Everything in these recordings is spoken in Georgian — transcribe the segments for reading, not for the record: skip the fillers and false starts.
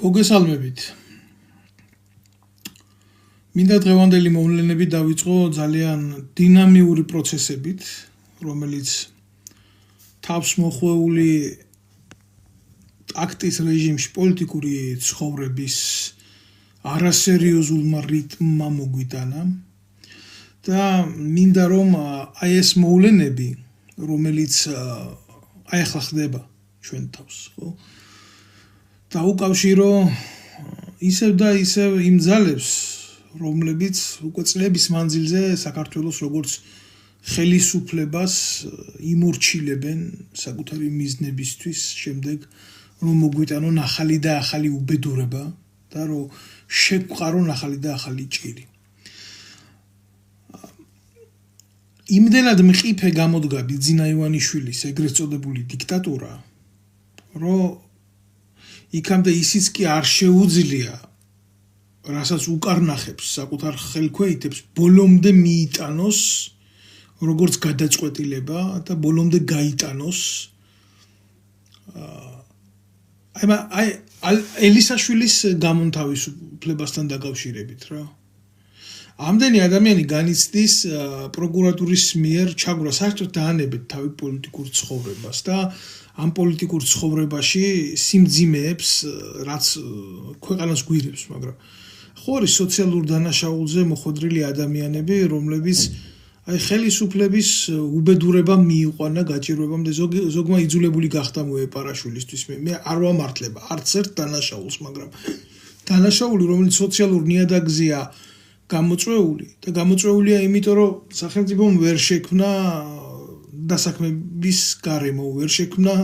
მოგესალმებით. მინდა დღევანდელი მოვლენები დავიწყო ძალიან დინამიური პროცესებით, რომელიც თავს მოხვეული ტაქტის რეჟიმში პოლიტიკური ცხოვრების არასერიოზულმა რიტმმა მოგვიტანა და მინდა რომ აი ეს მოვლენები, რომელიც აი ახლა ხდება ჩვენ თავს, ხო? დაუკავშირო ისევ და ისევ იმ ძალებს, რომლებიც უკვე წლების მანძილზე საქართველოს როგორც ხელისუფლებას იმორჩილებენ საკუთარი მიზნებისთვის, შემდეგ რომ მოგვიტანონ ახალი და ახალი უბედურება და რომ შეგვყარონ ახალი და ახალი ჭირი. იმდენად მყიფე გამოდგა ბიძინა ივანიშვილის ეგრეთ წოდებული დიქტატურა, რომ იქამდე ისიც კი არ შეუძლია, რასაც უკარნახებს საკუთარ ხელქვეითებს, ბოლომდე მიიტანოს როგორც გადაწყვეტილება და ბოლომდე გაიტანოს აი ელისაშვილის გამონთავისუფლებასთან დაკავშირებით რა. ამდენი ადამიანი განიცდის პროკურატურის მიერ ჩაგვრა საერთოდ დაანებეთ თავი პოლიტიკურ ცხოვრებას და ამ პოლიტიკურ ცხოვრებაში სიმძიმეებს, რაც ქვეყანას გვირებს, მაგრამ ხო არის სოციალურ დანაშაულზე მოხვედრილი ადამიანები, რომლებიც აი ხელისუფლების უბედურება მიიყვანა გაჭირვებამდე, ზოგმა იძულებული გახდა მოეპარაშვილისთვის. მე არ ვამართლება არც ერთ დანაშაულს, მაგრამ დანაშაული, რომელიც სოციალურ ნიადაგზეა გამოწვეული და გამოწვეულია იმიტომ, რომ სახელმწიფომ ვერ შექმნა დასაქმების გარემო, ვერ შექმნა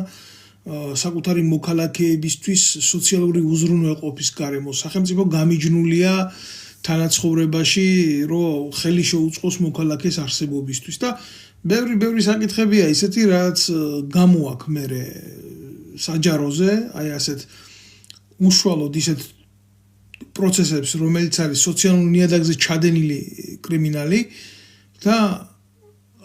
საკუთარი მოქალაქეებისთვის სოციალური უზრუნველყოფის გარემო. სახელმწიფო გამიჯნულია თანაცხოვრებაში, რომ ხელი შეუწყოს მოქალაქეს არსებობისთვის და ბევრი საკითხებია ისეთი, რაც გამოაქვს მერე საჯაროზე, აი ასეთ უშუალოდ ისეთ პროცესებს, რომელიც არის სოციალურ ნიადაგზე ჩადენილი კრიმინალი და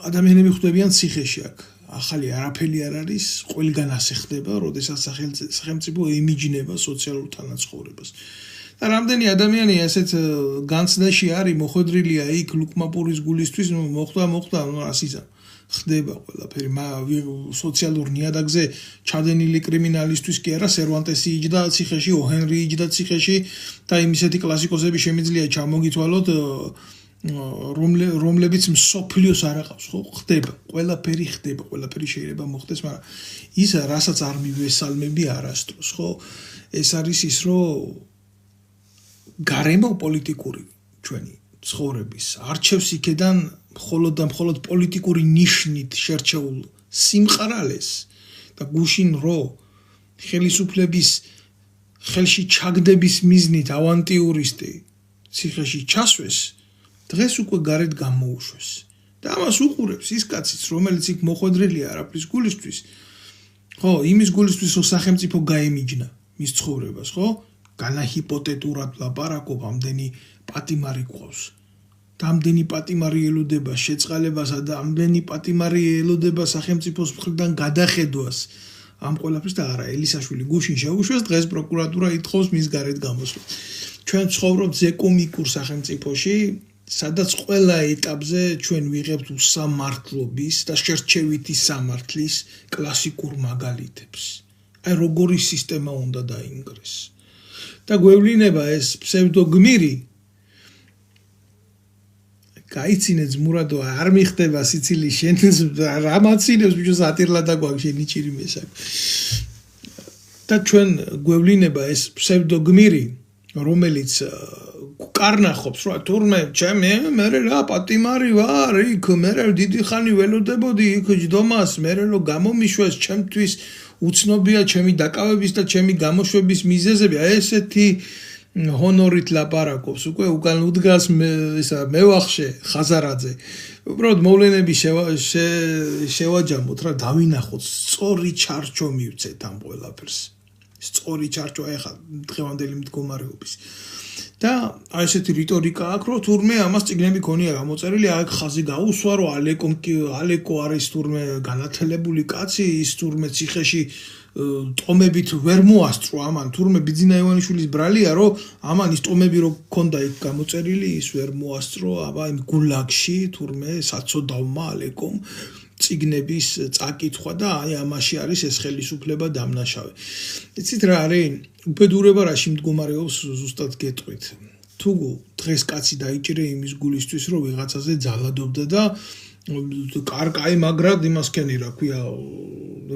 ადამიანები ხვდებიან ციხეში აქ. ახალი არაფერი არ არის, ყველგან ასე ხდება, როდესაც სახელმწიფო ემიჯნება სოციალურ თანაცხოვრებას. და რამდენი ადამიანი ასეთ განცდაში არის, მოხვედრილია იქ ლუკმაპურის გულისთვის, მოხდა, ასიზა. ხდება ყველაფერი, სოციალურ ნიადაგზე ჩადენილი კრიმინალისტვის კი არა, სერვანტესი იჯდა ციხეში, ოჰენრი იჯდა ციხეში და იმ ისეთი კლასიკოსები შემიძლია ჩამოგითვალოთ, რომლებიც მსოფლიოს არ აყავს, ხო? ხდება, ყველაფერი ხდება, ყველაფერი შეიძლება მოხდეს, მაგრამ ის რასაც არ მივესალმები არასდროს, ხო? ეს არის ის, რომ გარემო პოლიტიკური ჩვენი ცხოვრების არჩევს იქედან მხოლოდ და მხოლოდ პოლიტიკური ნიშნით შერჩეულ სიმყარალეს და გუშინ რო ხელისუფლების ხელში ჩაგდების მიზნით ავანტიურისტი ციხეში ჩასვეს, დღეს უკვე გარეთ გამოუშვეს და ამას უყურებს ის კაციც, რომელიც იქ მოხვედრილია არაფრის გულისთვის, ხო, იმის გულისთვის, რომ სახელმწიფო გაემიჯნა მის ცხოვრებას, ხო? განაჰიპოთეტურად ლაპარაკობ, ამდენი პატიმარი გვყავს. და ამდენი პატიმარი ელოდება შეწყალებასა და ამდენი პატიმარი ელოდება სახელმწიფოს მხრიდან გადახედვას ამ ყველაფრის და არა, ელისაშვილი გუშინ შეუშვეს, დღეს პროკურატურა ითხოვს მის გარეთ გამოსვლა. ჩვენ ცხოვრობთ ზეკომიკურ სახელმწიფოში, სადაც ყველა ეტაპზე ჩვენ ვიღებთ უსამართლობის და შერჩევითი სამართლის კლასიკურ მაგალითებს. აი როგორი სისტემა უნდა დაინგრეს. და გვევლინება ეს ფსევდოგმირი გაიცინე ძმურადო არ მიხდება სიცილი შენ რა მაცინებს ბიჭო სატირლა და გვაქვს შენი ჭირი მესაკ და ჩვენ გვევლინება ეს ფსევდოგმირი რომელიც კარნახობს რა თურმე მე რა პატიმარი ვარ იქ მე დიდი ხანი ველოდებოდი იქ ჯდომას მე რომ გამომიშვეს ჩემთვის უცნობია ჩემი დაკავების და ჩემი გამოშვების მიზეზები აი ესეთი ჰონორით ლაპარაკობს უკვე უკან უდგას ისა მევახშე ხაზარაძე უბრალოდ მოვლენები შევაჯამოთ რა დავინახოთ სწორი ჩარჩო მივცეთ ამ ყველაფერს სწორი ჩარჩო ეხა დღევანდელი მდგომარეობის და აი ესეთი რიტორიკა აქვს რომ თურმე ამას წიგნები ქონია გამოწერილი აქ ხაზი გაუსვა რომ ალეკო არის თურმე განათლებული კაცი ის თურმე ციხეში ტომებით ვერ მოასწრო ამან თურმე ბიძინა ივანიშვილის ბრალია რომ ამან ის ტომები რო ქონდა იქ გამოწერილი ის ვერ მოასწრო აბა იმ გულაგში თურმე საცოდავმა ალეკომ ციგნების წაკითხვა და აი ამაში არის ეს ხელისუფლება დამნაშავე. იცით რა არის უბედურება რაში მდგომარეობს ზუსტად გეტყვით. თუ დღეს კაცი დაიჭირე იმის გულისთვის რომ ვიღაცაზე ძალადობდა და კაი მაგრად იმას ქენი რა ქვია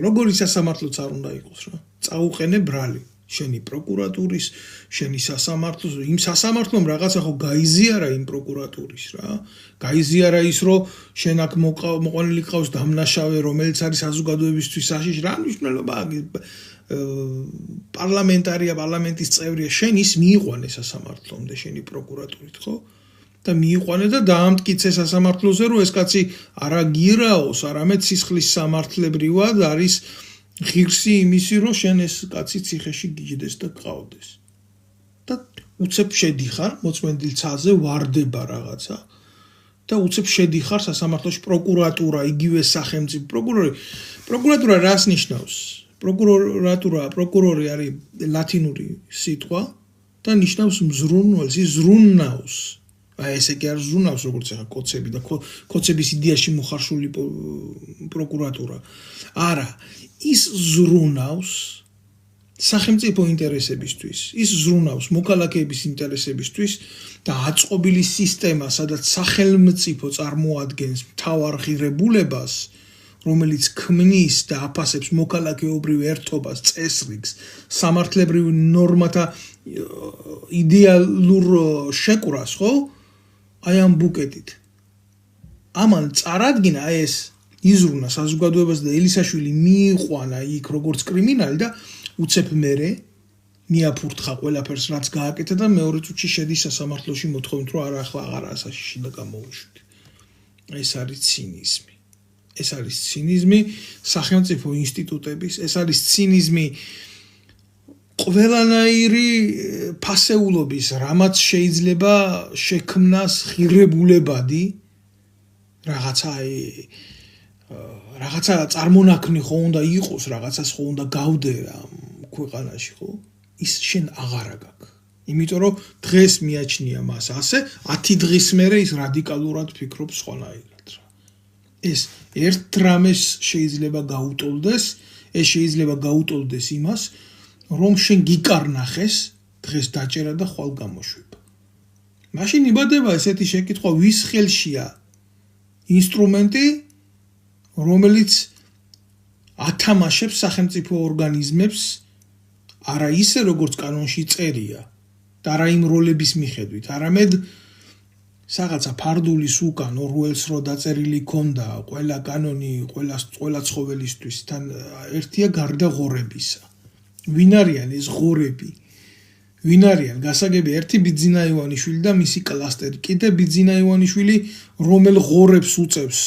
როგორი სასამართლოც არ უნდა იყოს რა. წაუყენე ბრალი შენი პროკურატურის შენი სასამართლოს იმ სასამართლომ რაღაცა ხო გაიზიარა იმ პროკურატურის რა გაიზიარა ის რომ შენ აქ მოყვანილი ყავს დამნაშავე რომელიც არის საზოგადოებისთვის საშიში რა მნიშვნელობა პარლამენტარია პარლამენტის წევრია შენ ის მიიყვანე სასამართლომდე შენი პროკურატურით ხო და მიიყვანე და დაამტკიცე სასამართლოზე რომ ეს კაცი არა გირაოს არამედ სისხლის სამართლებრივად არის ღირსი იმისი რომ შენ ეს კაცი ციხეში გიჯდეს და გყავდეს და უცებ შედიხარ მოწმენდილ ცაზე ვარდება რაღაცა და უცებ შედიხარ სასამართლოში პროკურატურა იგივე სახელმწიფო პროკურატურა რას ნიშნავს პროკურორი არის ლათინური სიტყვა და ნიშნავს მზრუნველს ის ზრუნავს აი ესე კი არ ზრუნავს როგორც ახლა კოცები და კოცების იდეაში მოხარშული პროკურატურა არა ის ზრუნავს სახელმწიფო ინტერესებისთვის ის ზრუნავს მოქალაქეების ინტერესებისთვის და აწყობილი სისტემა სადაც სახელმწიფო წარმოადგენს მთავარ ღირებულებას რომელიც ქმნის და აფასებს მოქალაქეობრივ ერთობას წესრიგს სამართლებრივ ნორმათა იდეალურ შეკვრას ხო აი ამ ბუკეტით ამან წარადგინა ეს იზრუნა საზოგადოებას და ელისაშვილი მიიყვანა იქ როგორც კრიმინალი და უცებ მერე მიაფურთხა ყველაფერს რაც გააკეთა და მეორე წუთში შედის სასამართლოში მოთხოვით რომ არა ახლა აღარაა საშიში და გამოვუშვით ეს არის ცინიზმი ეს არის ცინიზმი სახელმწიფო ინსტიტუტების ეს არის ცინიზმი ყველანაირი ფასეულობის რამაც შეიძლება შექმნას ღირებულებადი რაღაცა წარმონაქმნი ხო უნდა იყოს რაღაცას ხო უნდა გავდე ქვეყანაში ხო ის შენ აღარა გაქვს იმიტომ რომ დღეს მიაჩნია მას ასე 10 დღის მერე ის რადიკალურად ფიქრობს სხვანაირად რა ეს ერთ დრამეს შეიძლება გაუტოლდეს ეს შეიძლება გაუტოლდეს იმას რომ შენ გიკარნახეს დღეს დაჭერა და ხვალ გამოშვება მაშინ იბადება ესეთი შეკითხვა ვის ხელშია ინსტრუმენტი რომელიც ათამაშებს სახელმწიფო ორგანიზმებს არა ისე როგორც კანონში წერია და არა იმ როლების მიხედვით არამედ რაღაცა ფარდულის უკან ორუელს რო დაწერილი ქონდა ყველა კანონი ყველა ცხოველისთვის თან ერთია გარდა ღორებისა ვინ არიან ეს ღორები ვინ არიან გასაგები ერთი ბიძინა ივანიშვილი და მისი კლასტერი კიდე ბიძინა ივანიშვილი რომელ ღორებს უწევს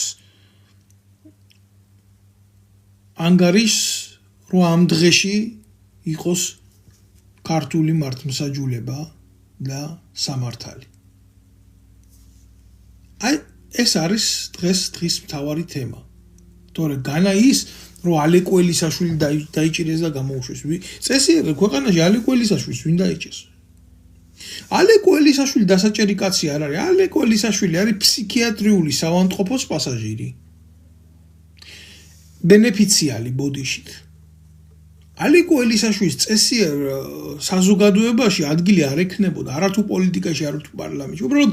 ანგარიშს რომ ამ დღეში იყოს ქართული მართლმსაჯულება და სამართალი აი ეს არის დღის მთავარი თემა თორე განა ის რომ ალეკო ელისაშვილი დაიჭირეს და გამოუშვეს წესიერი ქვეყანაში ალეკო ელისაშვილს ვინ დაიჭერს ალეკო ელისაშვილი დასაჭერი კაცი არ არის ალეკო ელისაშვილი არის ფსიქიატრიული საავადმყოფოს პასაჟირი ბენეფიციალი ბოდიშით ალეკო ელისაშვილის წესიერ საზოგადოებაში ადგილი არ ექნებოდა არათუ პოლიტიკაში არათუ პარლამენტში უბრალოდ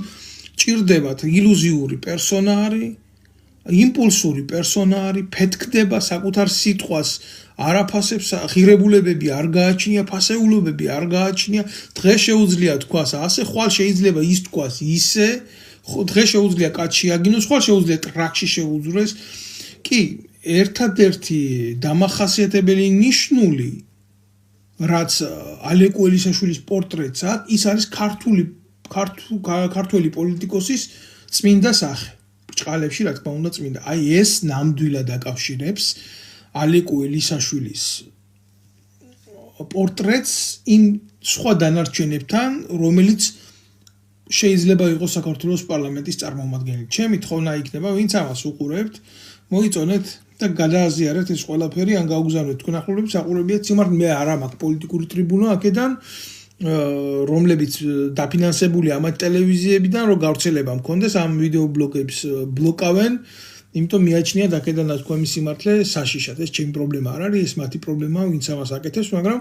ჭირდებათ ილუზიური პერსონაჟი იმპულსური პერსონაჟი ფეთქდება საკუთარ სიტყვას არაფასებს ღირებულებები არ გააჩნია ფასეულობები არ გააჩნია დღეს შეუძლია თქვას ასე ხვალ შეიძლება ის თქვას ისე დღეს შეუძლია კაცი აგინოს ხვალ შეუძლია ტრაქში შეუძვრეს კი ერთადერთი დამახასიათებელი ნიშნული რაც ალეკო ელისაშვილის პორტრეტს აქვს ის არის ქართველი პოლიტიკოსის წმინდა სახე ბრჭყალებში რა თქმა უნდა წმინდა აი ეს ნამდვილად აკავშირებს ალეკო ელისაშვილის პორტრეტს იმ სხვა დანარჩენებთან რომელიც შეიძლება იყოს საქართველოს პარლამენტის წარმომადგენელი ჩემი თხოვნა იქნება ვინც ამას უყურებთ მოიწონეთ და გადააზიარეთ ეს ყველაფერი, ან გაუგზავნეთ თქვენ ახლობლებს, საყურებიათ სიმართლე მე არ მაქვს პოლიტიკური ტრიბუნა აქედან, რომლებიც დაფინანსებულია ამ ტელევიზიებიდან, რომ გავრცელება მქონდეს ამ ვიდეო ბლოგებს ბლოკავენ, იმიტომ მიაჩნიათ აქედან თქვენი სიმართლე საშიშად. ეს ჩემი პრობლემა არ არის, ეს მათი პრობლემაა, ვინც ამას აკეთებს, მაგრამ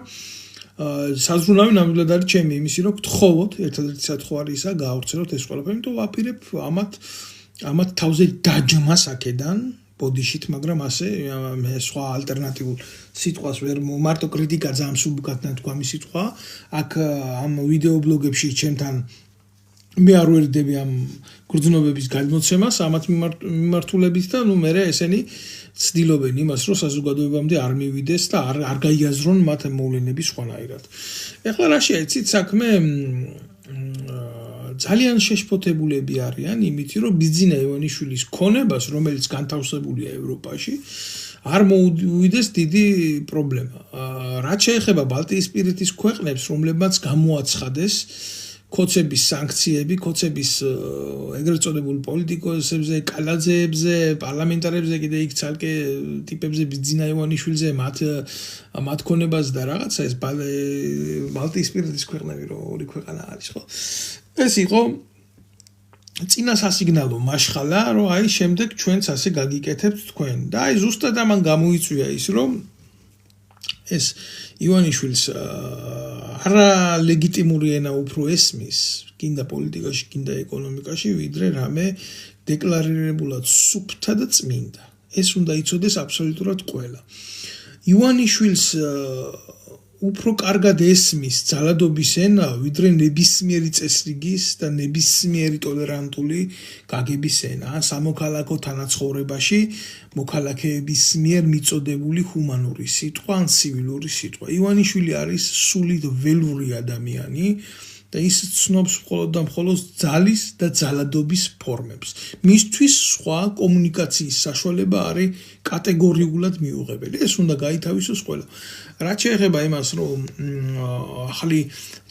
საზრუნავი ნამდვილად არის ჩემი იმისი, რომ გთხოვოთ, ერთადერთი სათხოვ არის ისა, გაავრცელოთ ეს ყველაფერი, იმიტომ ვაპირებ ამათ თავზე დაჯმას აქედან ბოდიშით, მაგრამ ასე სხვა ალტერნატიულ სიტყვას ვერ მარტო კრიტიკა ძალიან სუბკატნა თქვენი სიტყვა, აქ ამ ვიდეო ბლოგებში ჩემთან მე არ ვერდები ამ გრძნობების გადმოცემას ამათ მიმართულებით და ნუ მე ესენი ცდილობენ იმას, რომ საზოგადოებამდე არ მივიდეს და არ გაიაზრონ მათ მოვლენები სხვანაირად. ეხლა რა შეიცით საქმე ძალიან შეშფოთებულები არიან იმით, რომ ბიძინა ივანიშვილის ქონებას, რომელიც განთავსებულია ევროპაში, არ მოუვიდეს დიდი პრობლემა. რაც შეეხება ბალტიისპირეთის ქვეყნებს, რომლებმაც გამოაცხადეს კოცების სანქციები, კოცების ეგრეთ წოდებულ პოლიტიკოსებზე, კალაძეებზე, პარლამენტარებზე, კიდე იქ ცალკე ტიპებზე ბიძინა ივანიშვილზე, მათ ქონებას და რაღაცა ეს ბალტიისპირეთის ქვეყნები რო ორი ქვეყანა არის, ხო? ეს იყო წინა სასიგნალო მაშხალა, რომ აი შემდეგ ჩვენც ასე გაგიკეთებთ თქვენ. და აი ზუსტად ამან გამოიწვია ის, რომ ეს ივანიშვილს არა ლეგიტიმური ენა უფრო ესმის, კიდე პოლიტიკაში, კიდე ეკონომიკაში, ვიდრე რამე დეკლარირებულად სუფთა და წმინდა. ეს უნდა იცოდეს აბსოლუტურად ყველა. ივანიშვილს უფრო კარგად ესმის ძალადობის ენა, ვიდრე ნებისმიერი წესრიგის და ნებისმიერი ტოლერანტული გაგების ენა, სამოქალაქო თანაცხოვრებაში მოქალაქეების მიერ მიწოდებული ჰუმანური სიტყვა ან ცივილური სიტყვა. ივანიშვილი არის სულით ველური ადამიანი და ის ცნობს მხოლოდ და მხოლოდ ძალის და ძალადობის ფორმებს. მისთვის სხვა კომუნიკაციის საშუალება არის კატეგორიულად მიუღებელი. ეს უნდა გაითავისოს ყველა. რაც შეეხება იმას, რომ ახალი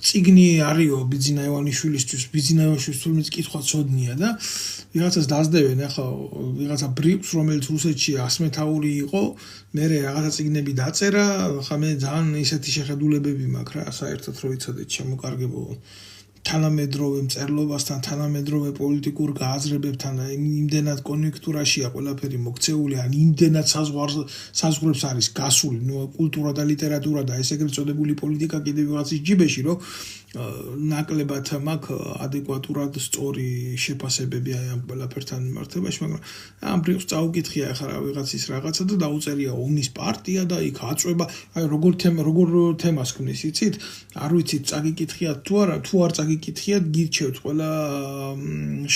წიგნი არისო ბიძინა ივანიშვილისთვის, ბიძინა ივანიშვილის თურმე კითხვა ცოდნია და ვიღაცას დაძდევენ, ახლა ვიღაცა ბრიუს, რომელიც რუსეთში 100 მეთაური იყო, მე რაღაცა წიგნები დაწერა, ხა მე ძალიან ისეთი შეხედულებები მაქვს რა, საერთოდ რომ იცოდეთ შემოკარგებო თანამედროვე მწერლობასთან, თანამედროვე პოლიტიკურ გააზრებებთან და იმდენად კონიუნქტურაშია ყველაფერი მოქცეული, ან იმდენად საზღვრებს არის გასული, კულტურა და ლიტერატურა და ეს ეგრეთ წოდებული პოლიტიკა კიდევ ვიღაცის ჯიბეში, რომ ნაკლებად მაქვს ადეკვატურად სწორი შეფასებები აი ამ ყველაფერთან მიმართებაში, მაგრამ ამ ბრიუს წაუკითხია ახლა ვიღაცის რაღაცა და დაუწერია ომის პარტია და იქ აწვება, აი როგორ თემას ქმნის, იცით? არ ვიცით, წაგიკითხიათ თუ არა, თუ არ წაგიკითხიათ, გირჩევთ ყველა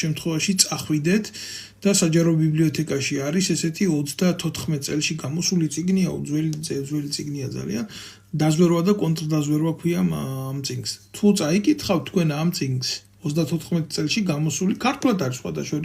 შემთხვევაში წახვიდეთ და საჯარო ბიბლიოთეკაში არის ესეთი 34 წელში გამოსული წიგნია, ძველი წიგნია ძალიან. დაზვერვა და კონტრდაზვერვა ქვია ამ წიგნს. თუ წაიკითხავთ თქვენ ამ წიგნს 34 წელში გამოსული, ქართულად არის სხვადასხვა.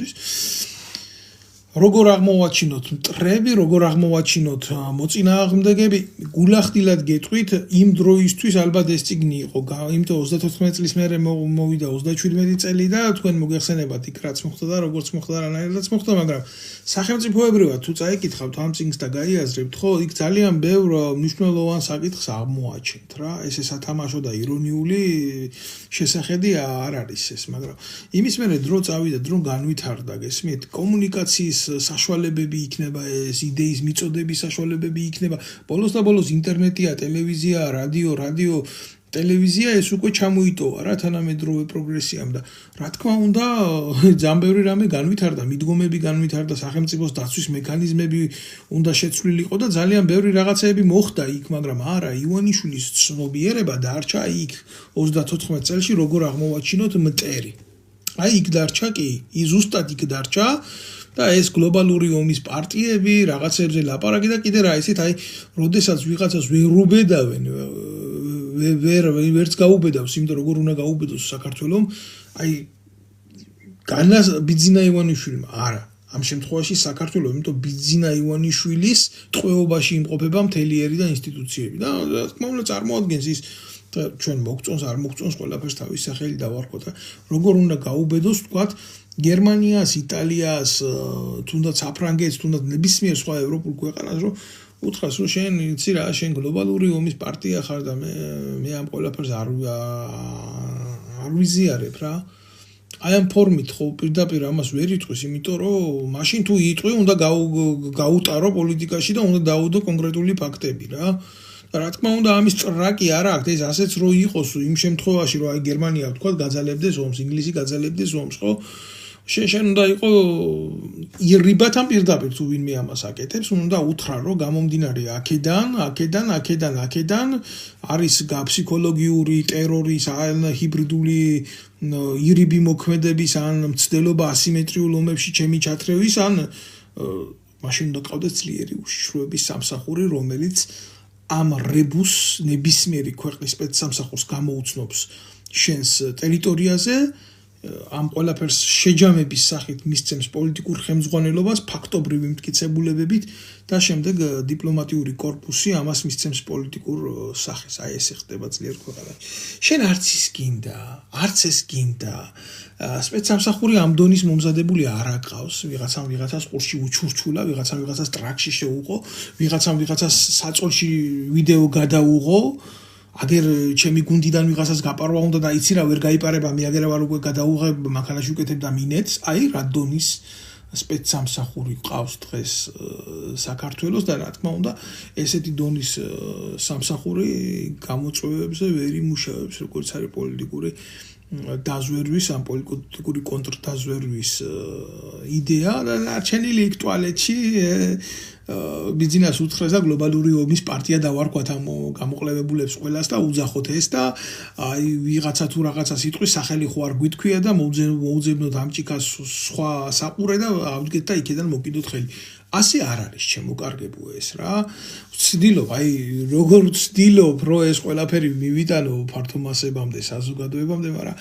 როგორ აღმოვაჩინოთ მტრები, როგორ აღმოვაჩინოთ მოწინააღმდეგები, გულახდილად გეტყვით, იმ დროისთვის ალბათ ეს წიგნი იყო, იმიტომ 34 წლის მერე მოვიდა 37 წელი და თქვენ მოგეხსენებათ იქ რაც მოხდა და როგორც მოხდა, რანაირადაც მოხდა, მაგრამ სახელმწიფოებრივად თუ წაიკითხავთ ამ წიგნს და გაიაზრებთ, ხო, იქ ძალიან ბევრ მნიშვნელოვან საკითხს აღმოაჩენთ რა, ესე სათამაშო და ირონიული შესახედი არ არის ეს, მაგრამ იმის მერე დრო წავიდა, დრო განვითარდა, გესმით, კომუნიკაციის საშუალებები იქნება, ეს იდეის მიწოდების საშუალებები იქნება. ბოლოს და ბოლოს ინტერნეტია, ტელევიზია, რადიო, ტელევიზია ეს უკვე ჩამოიტოვა რა თანამედროვე პროგრესიამ და რა თქმა უნდა ძალიან ბევრი რამე განვითარდა, მიდგომები განვითარდა, სახელმწიფოს დაცვის მექანიზმები უნდა შეცვლილიყო და ძალიან ბევრი რაღაცეები მოხდა იქ, მაგრამ არა, ივანიშვილის ცნობიერება დარჩა იქ 34 წელში როგორ აღმოვაჩინოთ მტერი. აი იქ დარჩა კი, ზუსტად იქ დარჩა და ეს გლობალური ომის პარტიები, რაღაცებზე ლაპარაკი და კიდე რა ისეთ, აი, როდესაც ვიღაცას ვერ უბედავენ, ვერც გაუბედავს, იმიტომ როგორ უნდა გაუბედოს საქართველოს, აი, ბიძინა ივანიშვილმა, არა, ამ შემთხვევაში საქართველოს, იმიტომ ბიძინა ივანიშვილის ტყვეობაში იმყოფება მთელი ერი და ინსტიტუციები და რა თქმა უნდა წარმოადგენს ის ჩვენ მოგწონს არ მოგწონს ყველაფერს თავის სახელი დავარქვა და როგორ უნდა გაუბედოს თქვათ გერმანიას, იტალიას, თუნდაც საფრანგეთს, თუნდაც ნებისმიერ სხვა ევროპულ ქვეყანას რომ უთხრას რომ შენ იცი რა შენ გლობალური ომის პარტია ხარ და მე ამ ყველაფერს არ ვიზიარებ რა აი ამ ფორმით ხო პირდაპირ ამას ვერ იტყვის იმიტომ რომ მაშინ თუ იტყვი უნდა გაუტარო პოლიტიკაში და უნდა დაუდო კონკრეტული ფაქტები რა რა თქმა უნდა ამის ტრაკი არ აქვს ეს ასეც რო იყოს იმ შემთხვევაში რომ აი გერმანია თქვა გაძალებდეს ომს ინგლისი გაძალებდეს ომს ხო შენ უნდა იყო ირიბათ ამ პირდაპირ თუ ვინმე ამას აკეთებს უნდა უთხრა რომ გამომდინარე აქედან არის ფსიქოლოგიური ტერორის ან ჰიბრიდული ირიბი მოქმედების ან მცდელობა ასიმეტრიულ ომებში ჩემი ჩათრევის ან მაშინ უნდა ყავდეს ძლიერი უშიშროების სამსახური რომელიც ამ რებუს ნებისმიერი ქვეყნის სპეცსამსახურს გამოუცნობს შენს ტერიტორიაზე ამ ყველაფერს შეჯამების სახით მისცემს პოლიტიკურ ხელმძღვანელობას ფაქტობრივი მტკიცებულებებით და შემდეგ დიპლომატიური კორპუსი ამას მისცემს პოლიტიკურ სახეს აი ეს ხდება ძლიერ ქვეყანაში შენ არც ეს გინდა სპეცსამსახური ამ დონის მომზადებული არ აკავს ვიღაცას ყურში უჩურჩულა ვიღაცას ტრაქში შეუყო ვიღაცას საწოლში ვიდეო გადაუღო აგერ ჩემი გუნდიდან ვიღაცას გაპარვა უნდა და იცი რა ვერ გაიპარება მე აგერ ვარ უკვე გადაუღებ მანქანაში უკეთებ და მინეც აი რა დონის სპეცსამსახური ყავს დღეს საქართველოს და რა თქმა უნდა ესეთი დონის სამსახური გამოწვევებზე ვერ იმუშავებს როგორც არის პოლიტიკური დაზვერვის ამ პოლიტიკური კონტრდაზვერვის იდეა და ნარჩენილი იქ ტუალეტში ბიზნეს უთხრეს და გლობალური ომის პარტია დავარქვათ ამ გამოყლებებულებს ყველას და უძახოთ ეს და აი ვიღაცა თუ რაღაცა სიტყვის სახელი ხო არ გვითქვია და მოუძებნოთ ამ ჭიქას სხვა საყურე და ავდგეთ და იქიდან მოკიდოთ ხელი ასე არ არის შემოკარგებო ეს რა ვცდილობ აი როგორ ვცდილობ რომ ეს ყველაფერი მივიტანო ფართო მასებამდე საზოგადოებამდე მაგრამ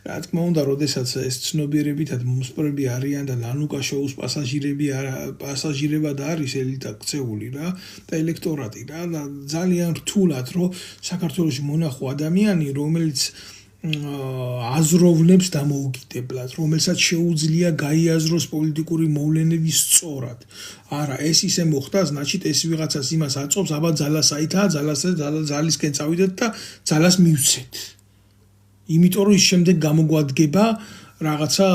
რა თქმა უნდა როდესაც ეს ცნობიერებითად მომსპრები არიან და ნანუკა შოუს პასაჟირებად არის ელიტა ქცეული რა და ელექტორატი რა და ძალიან რთულად რომ საქართველოში მონახო ადამიანი რომელიც აზროვნებს დამოუკიდებლად, რომელსაც შეუძლია გაიაზროს პოლიტიკური მოვლენები სწორად. არა, ეს ისე მოხდა, значит, ეს ვიღაცას იმას აწობს, აბა ძალას აითა, ძალისკენ წავიდეთ და ძალას მივცეთ. იმიტომ რომ ის შემდეგ გამოგვადგება რაღაცა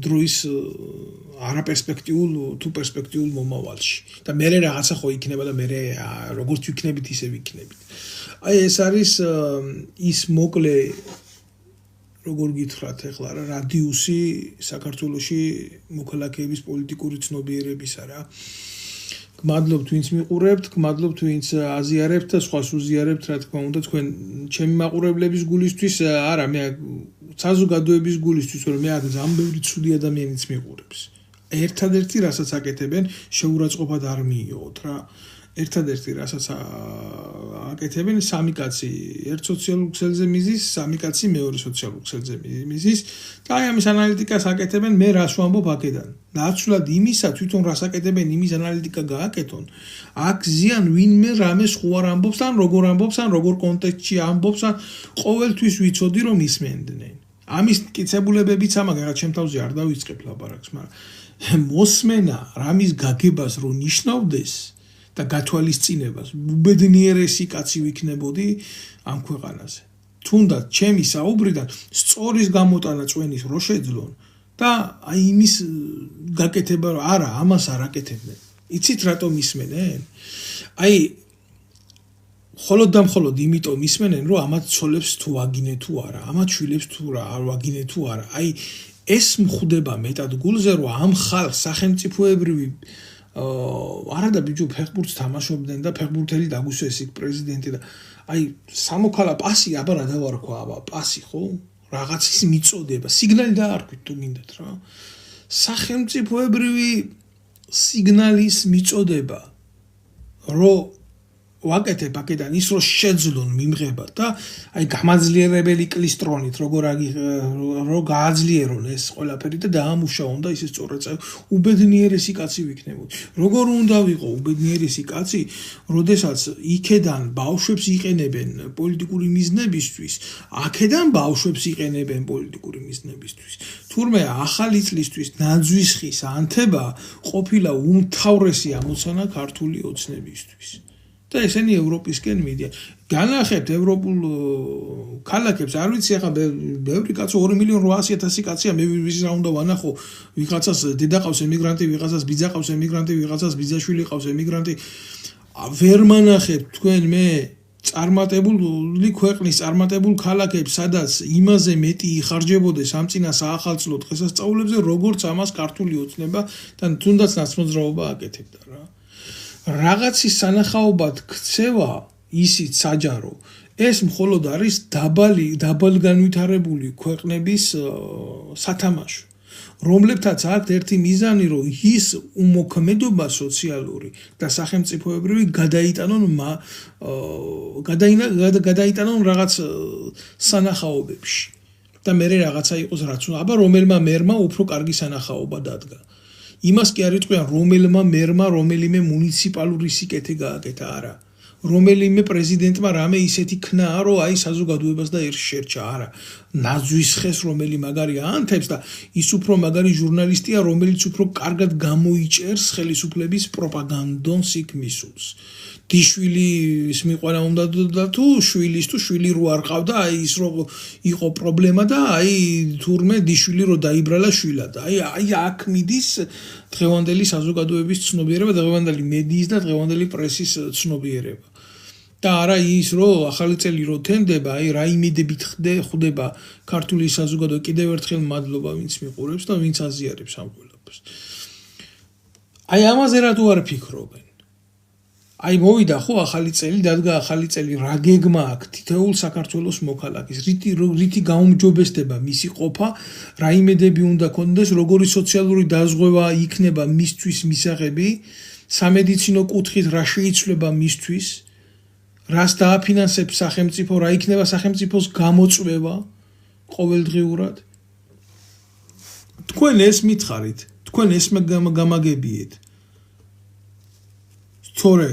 დროის არაპერსპექტიულ თუ პერსპექტიულ მომავალში. და მე რაღაცა ხო იქნება და მე როგორც ვიქნებით, ისე ვიქნებით. აი ეს არის ის მოკლე როგორ გითხრათ ახლა რა რადიუსი საქართველოში მოქალაქეების პოლიტიკური ცნობიერებისა რა. გმადლობთ ვინც მიყურებთ, გმადლობთ ვინც აზიარებთ და სხვას უზიარებთ რა თქმა უნდა თქვენ ჩემი მაყურებლების გულისთვის არა მე საზოგადოების გულისთვის რომ მე აქ ძალიან ბევრი ცუდი ადამიანიც მიყურებს. ერთადერთი რასაც აკეთებენ შეურაცხყოფად არ მიიღოთ რა. ერთადერთი რასაც აკეთებენ სამი კაცი ერთ სოციალურ ქსელზე მიზის, სამი კაცი მეორე სოციალურ ქსელზე მიზის და აი ამის ანალიტიკას აკეთებენ მე რას ვამბობ აქედან. ნაცვლად იმისა თვითონ რას აკეთებენ იმის ანალიტიკა გააკეთონ. აქ ზიან ვინმე რამეს ხო არ ამბობს ან როგორ ამბობს ან როგორ კონტექსტში ამბობს ან ყოველთვის ვიცოდი რომ ისმენდნენ. ამის მტკიცებულებებიც ამაგერად ჩემ თავზე არ დავიწყებ ლაპარაკს, მაგრამ მოსმენა რამის გაგებას რო ნიშნავდეს და გათვალისწინებას უბედნიერესი კაცი ვიქნებოდი ამ ქვეყანაზე. თუნდაც ჩემი საუბრიდან სწორის გამოტანა წვენის რო შეძლონ და აი იმის გაკეთება რომ არა ამას არ აკეთებდნენ. იცით რატომ ისმენენ? აი მხოლოდ და მხოლოდ იმიტომ ისმენენ რომ ამათ ცოლებს თუ ვაგინე თუ არა, ამათ შვილებს თუ რა არ ვაგინე თუ არა. აი ეს მხვდება მეტად გულზე რომ ამ ხალხს სახელმწიფოებრივი არადა ბიჭო ფეხბურთს თამაშობდნენ და ფეხბურთელი დაგვისვეს იქ პრეზიდენტი და აი სამოქალა პასი აბა რა დავარქვა აბა პასი ხო რაღაცის მიწოდება სიგნალი დაარქვით თუ გინდათ რა სახელმწიფოებრივი სიგნალის მიწოდება რომ ვაკეთებ აქედან ის რომ შეძლონ მიმღება და აი გამაძლიერებელი კლისტრონით როგორ გააძლიერონ ეს ყველაფერი და დაამუშავონ და ისე სწორად უბედნიერესი კაცი ვიქნებოდი. როგორ უნდა ვიყო უბედნიერესი კაცი, როდესაც იქედან ბავშვებს იყენებენ პოლიტიკური მიზნებისთვის, აქედან ბავშვებს იყენებენ პოლიტიკური მიზნებისთვის. თურმე ახალი წლისთვის ნაძვის ხის ანთება ყოფილა უმთავრესი ამოცანა ქართული ოცნებისთვის. და ესენი ევროპისკენ მიდიან. განახებთ ევროპულ ქალაქებს, არ ვიცი ახლა ბევრი კაცო 2.800.000 კაცია, მე ვის რა უნდა ვანახო, ვიღაცას დედა ყავს ემიგრანტი, ვიღაცას ბიძა ყავს ემიგრანტი, ვიღაცას ბიძაშვილი ყავს ემიგრანტი. ვერ მანახებთ თქვენ მე წარმატებული ქვეყნის წარმატებულ ქალაქებს, სადაც იმაზე მეტი იხარჯებოდეს ამ წინა საახალწლო დღესასწაულებზე, როგორც ამას ქართული ოცნება და თუნდაც ნაცნობრაობა აკეთებდა რა. რაღაცის სანახაობად ქცევა ისიც საჯარო ეს მხოლოდ არის დაბალგანვითარებული ქვეყნების სათამაშო, რომლებთაც აქვთ ერთი მიზანი, რომ ის უმოქმედობა სოციალური და სახელმწიფოებრივი გადაიტანონ რაღაც სანახაობებში და მე რაღაცა იყოს რაც აბა რომელმა მერმა უფრო კარგი სანახაობა დადგა. იმას კი არ იტყვიან რომელმა მერმა რომელიმე მუნიციპალური სიკეთე გააკეთა, არა. რომელიმე პრეზიდენტმა რამე ისეთი ქნა, რომ აი საზოგადოებას და ერთ შერჩა, არა. ნაძვის ხეს რომელი მაგარი აანთებს და ის უფრო მაგარი ჟურნალისტია, რომელიც უფრო კარგად გამოიჭერს ხელისუფლების პროპაგანდონს იქ მისულს. დიშვილის მიყვანა უნდა და თუ შვილის თუ შვილი რო არ ყავდა, აი ის რო იყო პრობლემა და აი თურმე დიშვილი რო დაიბრალა შვილად. აი აქ მიდის დღევანდელი საზოგადოების ცნობიერება, დღევანდელი მედიის და დღევანდელი პრესის ცნობიერება. და არა ის რომ ახალი წელი რო თენდება, აი რა იმედებით ხვდება ქართული საზოგადოება, კიდევ ერთხელ მადლობა ვინც მიყურებს და ვინც აზიარებს ამ ყველაფერს. აი ამაზე რატო არ ფიქრობენ? აი მოვიდა ხო ახალი წელი, დადგა ახალი წელი, რა გეგმა აქვს თითოეულ საქართველოს მოქალაქის, რითი გაუმჯობესდება მისი ყოფა, რა იმედები უნდა ქონდეს, როგორი სოციალური დაზღვევა იქნება მისთვის მისაღები, სამედიცინო კუთხით რა შეიცვლება მისთვის, რას დააფინანსებს სახელმწიფო, რა იქნება სახელმწიფოს გამოწვევა ყოველდღიურად. თქვენ ეს მითხარით, თქვენ ეს გამაგებიეთ. თორე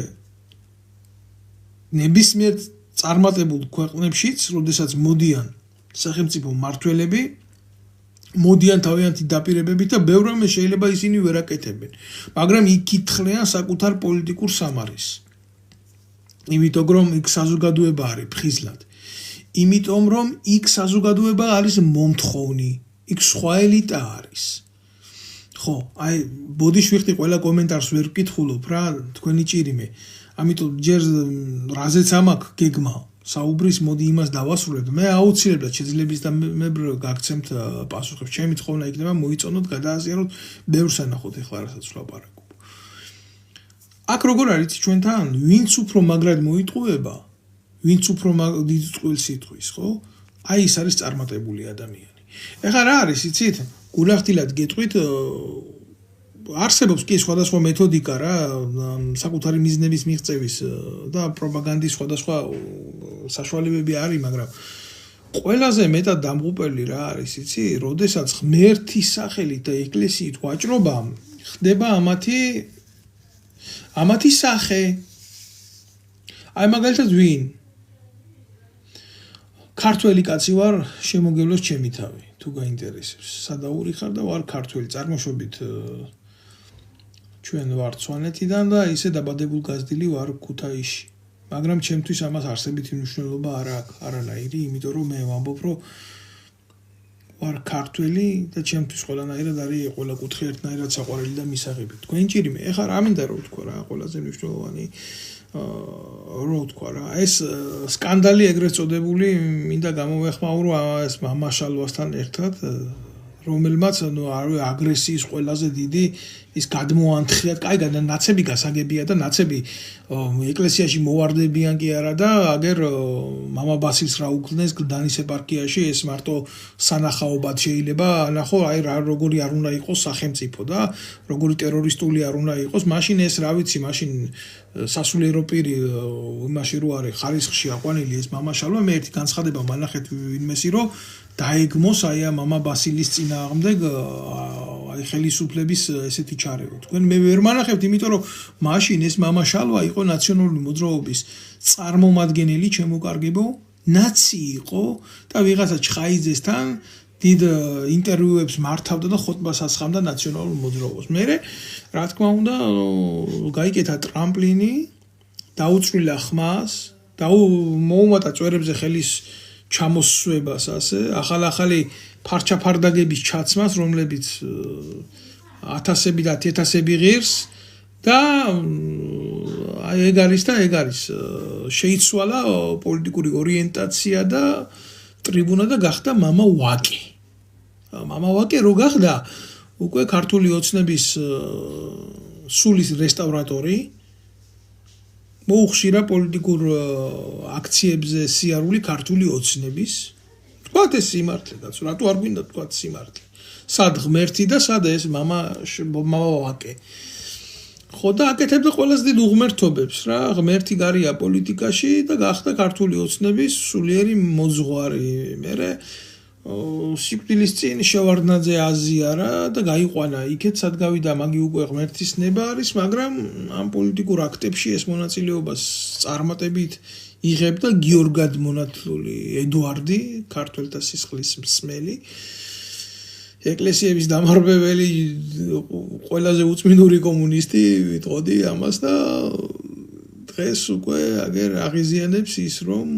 ნებისმიერ წარმატებულ ქვეყნებშიც, როდესაც მოდიან სახელმწიფო მმართველები, მოდიან თავიანთი დაპირებებით და ბევრ რამეს შეიძლება ისინი ვერ აკეთებენ, მაგრამ იკითხლიან საკუთარ პოლიტიკურ სამარეს. იმიტომ რომ იქ საზოგადოება არის ფხიზლად. იმიტომ რომ იქ საზოგადოება არის მომთხოვნი, იქ სხვა ელიტა არის. ხო, აი ბოდიშვიხტი ყველა კომენტარს ვერ ვკითხულობ რა, თქვენი ჭირიმე. ამიტომ ჯერ რაზეც ამაქვს გეგმა საუბრის, მოდი იმას დავასრულებ. მე აუცილებლად შეძლებს და მე გაგცემთ პასუხებს. ჩემი თხოვნა იქნება მოიწონოთ, გადააზიაროთ, ბევრს ანახოთ ეხლა რასაც ვლაპარაკობ. აქ როგორ არის ჩვენთან, ვინც უფრო მაგრად მოიტყუება, ვინც უფრო დიდ წყვილს იტყვის, ხო? აი ის არის წარმატებული ადამიანი. ეხლა რა არის, იცით? გულახდილად გეტყვით, არსებობს კი სხვადასხვა მეთოდიკა რა, საკუთარი მიზნების მიღწევის და პროპაგანდის სხვადასხვა საშუალებები არის, მაგრამ ყველაზე მეტად დამღუპელი რა არის, იცი? როდესაც ღმერთის სახელით და ეკლესიით ვაჭრობა ხდება ამათი სახე. აი მაგალითად ვინ? ქართველი კაცი ვარ, შემოგევლოს ჩემი თავი, თუ გაინტერესებს. სადაური ხარ და ვარ ქართველი, წარმოშობით ჩვენ ვარ სვანეთიდან და ისე დაბადებული გაზრდილი ვარ ქუთაისში. მაგრამ ჩემთვის ამას არსებითი მნიშვნელობა არ აქვს, არანაირი, იმიტომ რომ მე ვამბობ, რომ ვარ ქართველი და ჩემთვის ყველანაირად არის ყველა კუთხე ერთნაირად საყვარელი და მისაღები. თქვენ ჭირიმე, ეხლა რა მინდა რომ ვთქვა რა, ყველაზე მნიშვნელოვანი რო ვთქვა რა, ეს სკანდალი ეგრეთ წოდებული მინდა გამოვეხმაურო ეს მამაშალვასთან ერთად, რომელმაც აგრესიის ყველაზე დიდი ის გადმოანთხიათ, კაიგად და ნაცები გასაგებია და ნაცები ეკლესიაში მოვარდებიან კი არა და აგერ მამა ბასილს რა უქმნეს გლდანის ეპარქიაში ეს მარტო სანახაობად შეიძლება ნახო აი როგორი არ უნდა იყოს სახელმწიფო და როგორი ტერორისტული არ უნდა იყოს მაშინ ეს რა ვიცი მაშინ სასულიერო პირი იმაში რო არის ხარისხში აყვანილი ეს მამაშალვა მე ერთი განცხადება მანახეთ ვინმესი რომ დაეგმოს აი მამა ბასილის წინააღმდეგ აი ხელისუფლების ესეთი ჩარევა. თქვენ მე ვერ მანახებთ, იმიტომ რომ მაშინ ეს მამა შალვა იყო ნაციონალური მოძრაობის წარმომადგენელი, ჩემოკარგებო, ნაცი იყო და ვიღაცა ჩხაიძესთან დიდ ინტერვიუებს მართავდა და ხოტბას ასხამდა ნაციონალურ მოძრაობას. მე რა თქმა უნდა, გაიკეთა ტრამპლინი, დაუწვრილა ხმას, მოუმატა წვერებზე ხელის ჩამოსვებას ასე, ახალი ფარჩაფარდაგების ჩაცმას, რომლებიც 1000-ები და 10000-ები ღირს და ეგ არის შეიცვალა პოლიტიკური ორიენტაცია და ტრიბუნა და გახდა მამა ვაკე. მამა ვაკე რო გახდა უკვე ქართული ოცნების სულის რესტავრატორი მოუხშირა პოლიტიკურ აქციებზე სიარული ქართული ოცნების თქვათ ეს სიმართლე და რატო არ გვინდა თქვათ სიმართლე სად ღმერთი და სად ეს მამა ვაკე ხო და აკეთებდა ყველაზე დიდ უღმერთობებს რა ღმერთი გარია პოლიტიკაში და გახდა ქართული ოცნების სულიერი მოძღვარი მე სიკვდილის წინ შევარდნაძე აზიარა და გაიყვანა იქეთ სად გავიდა მაგი უკვე ღმერთის ნება არის მაგრამ ამ პოლიტიკურ აქტებში ეს მონაწილეობას წარმატებით იღებდა გიორგად მონათლული ედუარდი ქართველთა სისხლის მსმელი ეკლესიების დამარბებელი ყველაზე უწმინდური კომუნისტი ვიტყოდი ამას და დღეს უკვე აგერ აღიზიანებს ის რომ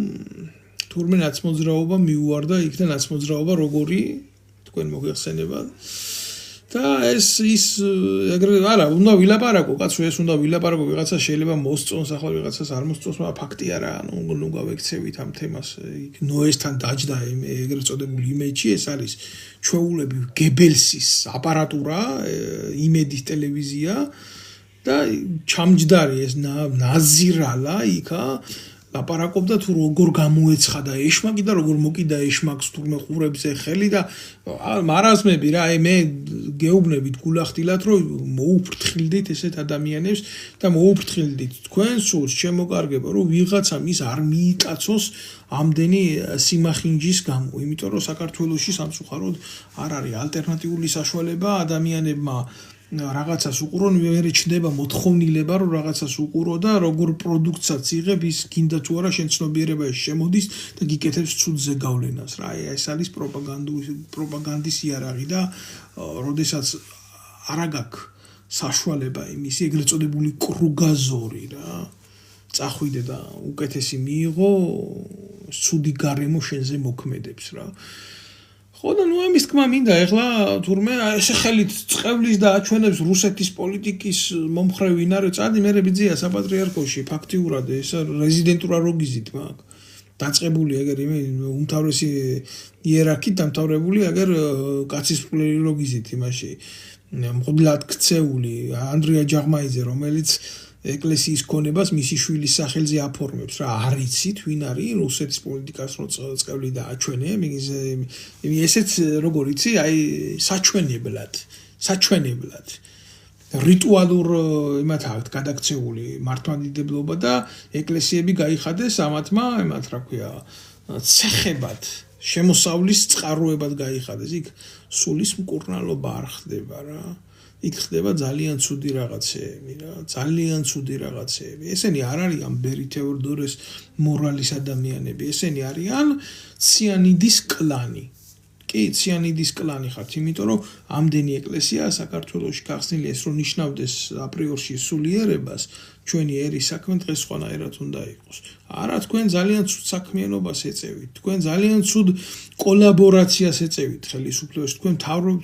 თურმე ნაცმოძრაობა მიუვარდა იქ და ნაცმოძრაობა როგორი თქვენ მოგეხსენებათ და ეს ის ეგრე არა უნდა ვილაპარაკო კაცო ეს უნდა ვილაპარაკო ვიღაცა შეიძლება მოსწონს ახლა ვიღაცას არ მოსწონს მაგრამ ფაქტი არა ანუ ნუ გავექცევით ამ თემას იქ ნოესთან დაჯდა ეგრეთ წოდებული იმეჯი ეს არის ჩვეულები გებელსის აპარატურა იმედის ტელევიზია და ჩამჯდარი ეს ნაზირალა იქა ლაპარაკობდა თუ როგორ გამოეცხადა ეშმაკი და როგორ მოკიდა ეშმაკს თურმე ყურებზე ხელი და მარაზმები რა მე გეუბნებით გულახდილად რომ მოუფრთხილდით ესეთ ადამიანებს და მოუფრთხილდით თქვენ სულს შემოკარგება რომ ვიღაცამ ის არ მიიკაცოს ამდენი სიმახინჯის გამო იმიტომ რომ საქართველოში სამწუხაროდ არ არის ალტერნატიული საშუალება ადამიანებმა რაღაცას უყურონ ვერ ეჩნდება მოთხოვნილება რომ რაღაცას უყურო და როგორ პროდუქტსაც იღებ ის გინდა თუ არა შენ ცნობიერებაში შემოდის და გიკეთებს ცუდ ზეგავლენას რა ეს არის პროპაგანდის იარაღი და როდესაც არ აქვს საშუალება იმის ეგრეთ წოდებული კრუგაზორი რა წახვიდე და უკეთესი მიიღო ცუდი გარემო შენზე მოქმედებს რა ხო და ნუ ამის თქმა მინდა ეხლა თურმე ესე ხელით წევლის და აჩვენებს რუსეთის პოლიტიკის მომხრე ვინ არის წადი მე ბიძია საპატრიარქოში ფაქტიურად ეს რეზიდენტურა როგიზით მაგ დაწყებული ეგერ უმთავრესი იერარქით დამთავრებული ეგერ კაცის ფულერი როგიზით იმაში მღვდლად ქცეული ანდრია ჯაღმაიძე რომელიც ეკლესიის ქონებას მისი შვილის სახელზე აფორმებს რა არიცით ვინ არის რუსეთის პოლიტიკას რო წევრი და აჩვენე ესეც როგორ იცი აი საჩვენებლად რიტუალურ იმათ აქვს გადაქცეული მართლმადიდებლობა და ეკლესიები გაიხადეს ამათმა იმათ რა ქვია ცეხებად შემოსავლის წყაროებად გაიხადეს იქ სულის მკურნალობა არ ხდება რა იქ ხდება ძალიან ცუდი რაღაცეები რა ძალიან ცუდი რაღაცეები ესენი არ არიან ბერი თეოდორეს მორალის ადამიანები ესენი არიან ციანიდის კლანი კი ციანიდის კლანი ხართ იმიტომ რომ ამდენი ეკლესია საქართველოში გახსნილი ეს რომ ნიშნავდეს აპრიორში სულიერებას ჩვენი ერის საქმე დღეს სხვანაირად უნდა იყოს არა თქვენ ძალიან ცუდ საქმიანობას ეწევით თქვენ ძალიან ცუდ კოლაბორაციას ეწევით ხელისუფლებაში თქვენ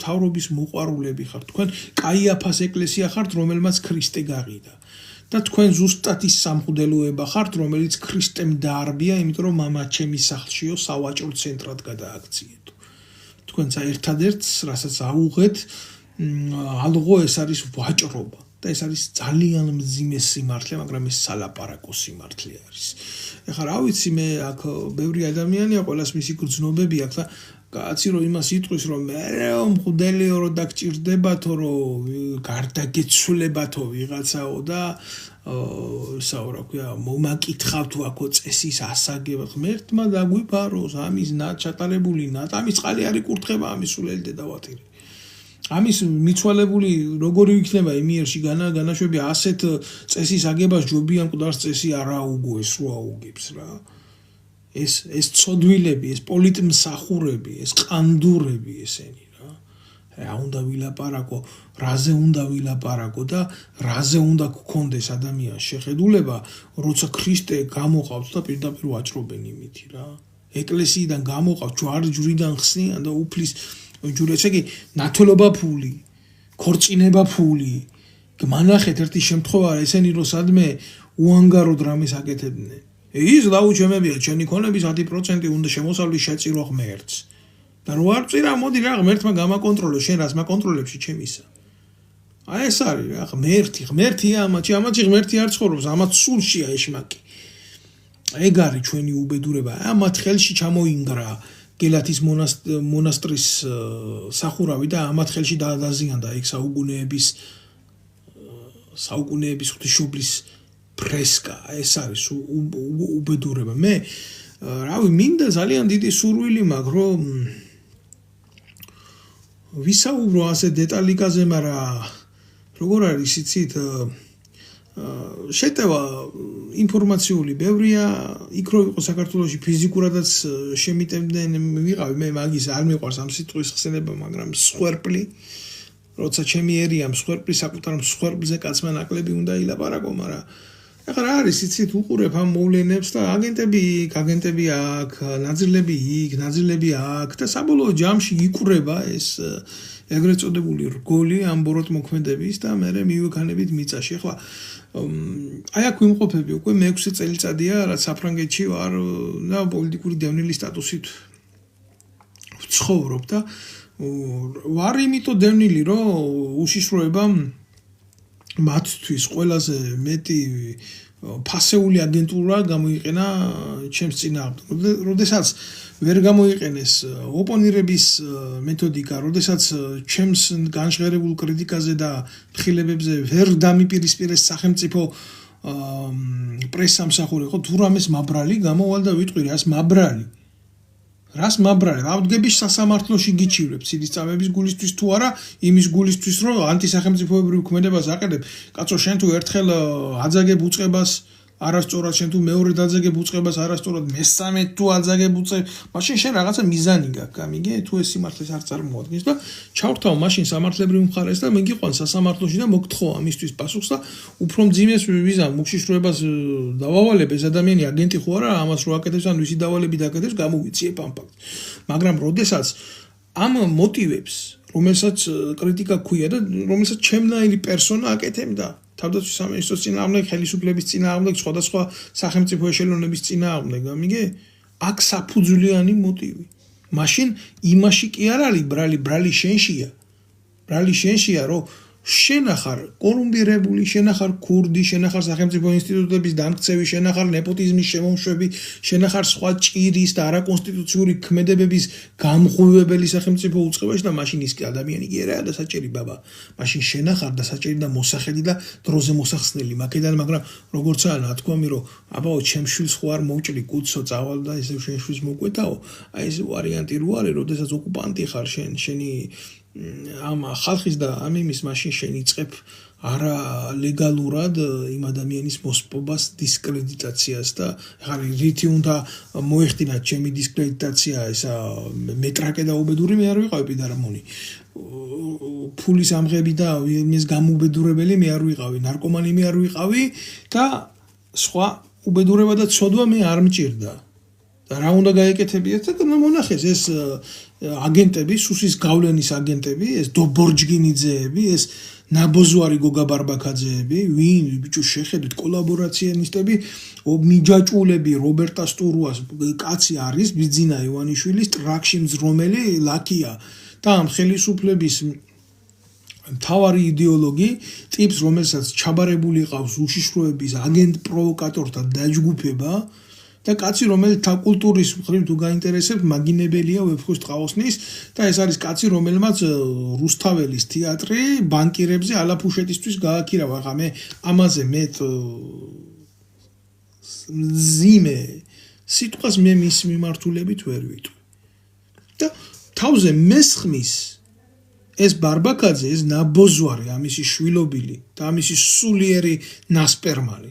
თავრობის მოყვარულები ხართ თქვენ კაიაფას ეკლესია ხართ რომელმაც ქრისტე გაყიდა და თქვენ ზუსტად ის სამღვდელოება ხართ რომელიც ქრისტემ დაარბია იმიტომ რომ მამა ჩემის სახლშიო სავაჭრო ცენტრად გადააქციეთო თქვენ ერთადერთს რასაც აუღეთ ალღო ეს არის ვაჭრობა და ეს არის ძალიან მძიმე სიმართლე, მაგრამ ეს სალაპარაკო სიმართლე არის. ეხლა რა ვიცი მე აქ ბევრი ადამიანია, ყველას მისი გრძნობები აქვს და კაცი რომ იმას იტყვის რომ მე მღვდელიო რომ დაგჭირდებათო რომ გარდაგეცვლებათო ვიღაცაო და რა ქვია მომაკითხავთ აქო წესის ასაგება ღმერთმა დაგვიფაროს ამის ჩატარებული ამის წყალი არის კურთხება ამის სულელი დედავათირი ამის მიცვალებული როგორი იქნება იმიერში განაშვები ასეთ წესის აგებას ჯობიან მკვდარს წესი არა უგუეს რო აუგებს რა ეს ცოდვილები ეს პოლიტმსახურები ეს ყანდურები ესენი რა უნდა ვილაპარაკო რაზე უნდა ვილაპარაკო და რაზე უნდა გქონდეს ადამიანს შეხედულება როცა ქრისტე გამოყავს და პირდაპირ ვაჭრობენ იმითი რა ეკლესიიდან გამოყავს ჯვარჯვრიდან ხსნიან და უფლის ჯურეც იგი ნათლობა ფული ქორწინება ფული გმანახეთ ერთი შემთხვევა ესენი რომ სადმე უანგაროდ რამეს აკეთებდნენ ის დაუჩემებია ჩემი ქონების 10% უნდა შემოსავლის შეწირო ღმერთს და რო არ წირა მოდი რა ღმერთმა გამაკონტროლო შენ რას მაკონტროლებში ჩემისა აი ეს არის რა ღმერთია ამათი ღმერთი არ ცხოვრობს ამათ სულშია ეშმაკი ეგ არის ჩვენი უბედურება ამათ ხელში ჩამოინგრა გელათის მონასტრის სახურავი და ამათ ხელში დააზიანდა ეგ საუკუნეების ღვთისმშობლის ფრესკა ეს არის უბედურება მე რავი მინდა ძალიან დიდი სურვილი მაქვს რომ ვისაუბრო ასე დეტალიკაზე მაგრამ როგორ არის იცით შეტევა ინფორმაციული ბევრია იქ რო იყო საქართველოში ფიზიკურადაც შემიტევდნენ ვიყავი მე მაგის არ მიყვარს ამ სიტყვის ხსენება მაგრამ მსხვერპლი როცა ჩემი ერია მსხვერპლი საკუთარ მსხვერპლზე კაცმა ნაკლები უნდა ილაპარაკო მაგრამ ეხლა რა არის იცით უყურებ ამ მოვლენებს და აგენტები აქ ნაძილები იქ ნაძილები აქ და საბოლოო ჯამში იკვრება ეს ეგრეთ წოდებული რგოლი ამ ბოროტმოქმედების და მე მივექანებით მიწაში ეხლა აი აქ ვიმყოფები უკვე მე-6 წელიწადია რაც საფრანგეთში ვარ და პოლიტიკური დევნილის სტატუსით ვცხოვრობ და ვარ იმიტომ დევნილი რომ უშიშროება მათთვის ყველაზე მეტი ფასეული აგენტურა გამოიყენა ჩემს წინააღმდეგ როდესაც ვერ გამოიყენეს ოპონირების მეთოდიკა როდესაც ჩემს განშღერებულ კრიტიკაზე და მხილებებზე ვერ დამიპირისპირეს სახელმწიფო პრესამსახური ხო თუ რამეს მაბრალი გამოვალ და ვიტყვი რას მაბრალი ავდგები სასამართლოში გიჩივრებ ცივისწამების გულისთვის თუ არა იმის გულისთვის რომ ანტისახელმწიფოებრივ ქმედებას აყენებ კაცო შენ თუ ერთხელ აძაგებ უწყებას არასწორად შენ თუ მეორე დაძაგებ უწყებას არასწორად მესამე თუ აძაგებ უწყებ მაშინ შენ რაღაცა მიზანი გაქვს გამიგე თუ ეს სიმართლეს არ წარმოადგენს და ჩავრთავ მაშინ სამართლებრივ მხარეს და მიგიყვან სასამართლოში და მოგთხო ამისთვის პასუხს და უფრო მძიმეს ვიზამ მუქშიშროებას დავავალებ ეს ადამიანი აგენტი ხო არა ამას რო აკეთებს ან ვისი დავალები დაკეთებს გამოვიციებ ამ ფაქტს მაგრამ როდესაც ამ მოტივებს რომელსაც კრიტიკა ქვია და რომელსაც ჩემნაირი პერსონა აკეთებდა თავდაცვის სამინისტროს წინააღმდეგ, ხელისუფლების წინააღმდეგ, სხვადასხვა სახელმწიფო ეშელონების წინააღმდეგ, გამიგე? აქ საფუძვლიანი მოტივი. მაშინ იმაში კი არ არის ბრალი შენშია. ბრალი შენშია, რომ შენ ახარ კორუმპირებული, შენ ახარ ქურდი, შენ ახარ სახელმწიფო ინსტიტუტების დამქცევი, შენ ახარ ნეპოტიზმის შემომშვები, შენ ახარ სხვა ჭირის და არაკონსტიტუციური ქმედებების გამღვივებელი სახელმწიფო უწყებაში და მაშინ ის კი ადამიანი კი არაა და საჭირი ბაბა. მაშინ შენ ახარ და საჭირი და მოსახედი და დროზე მოსახსნელი მაკედან, მაგრამ როგორცაა ნათქვამი, რომ აბაო ჩემშვილს ხო არ მოვჭრი კუცო წავალ და ესე შენშვილს მოკვეთაო. აი ეს ვარიანტი რო არის, როდესაც ოკუპანტი ხარ შენი ამ ხალხის და ამ იმის მაშინ შეიწყებ არა ლეგალურად იმ ადამიანის მოსპობას დისკრედიტაციას და ახლა რითი უნდა მოეხდინათ ჩემი დისკრედიტაცია ესა მეტრაკე და უბედური მე არ ვიყავი პიდარმონი ფულის ამღები და იმის გამოუბედურებელი მე არ ვიყავი ნარკომანი მე არ ვიყავი და სხვა უბედურება და ცოდვა მე არ მჭირდა და რა უნდა გაეკეთებიათ და მონახეს ეს აგენტები, სუსის გავლენის აგენტები, ეს დობორჯგინიძეები, ეს ნაბოზვარი გოგა ბარბაქაძეები, ვინ ბიჭო შეხედეთ კოლაბორაციონისტები, მიჯაჭულები რობერტა სტურუას კაცი არის, ბიძინა ივანიშვილის ტრაქში მძრომელი ლაკია და ამ ხელისუფლების მთავარი იდეოლოგი ტიპს, რომელსაც ჩაბარებული ყავს უშიშროების აგენტ პროვოკატორთა დაჯგუფება და კაცი, რომელიც კულტურის მხრივ თუ გაინტერესებს, მაგინებელია ვეფხვის ტყაოსნის და ეს არის კაცი, რომელმაც რუსთაველის თეატრი ბანკირებზე ალაფუშეტისთვის გააქირავა. ხა მე ამაზე მეტ ზიმე სიტყვას მე მის მიმართულებით ვერ ვიტყვი. და თავზე მესხმის ეს ბარბაკაძე, ეს ნაბოზვარი, ამისი შვილობილი და ამისი სულიერი ნასპერმალი.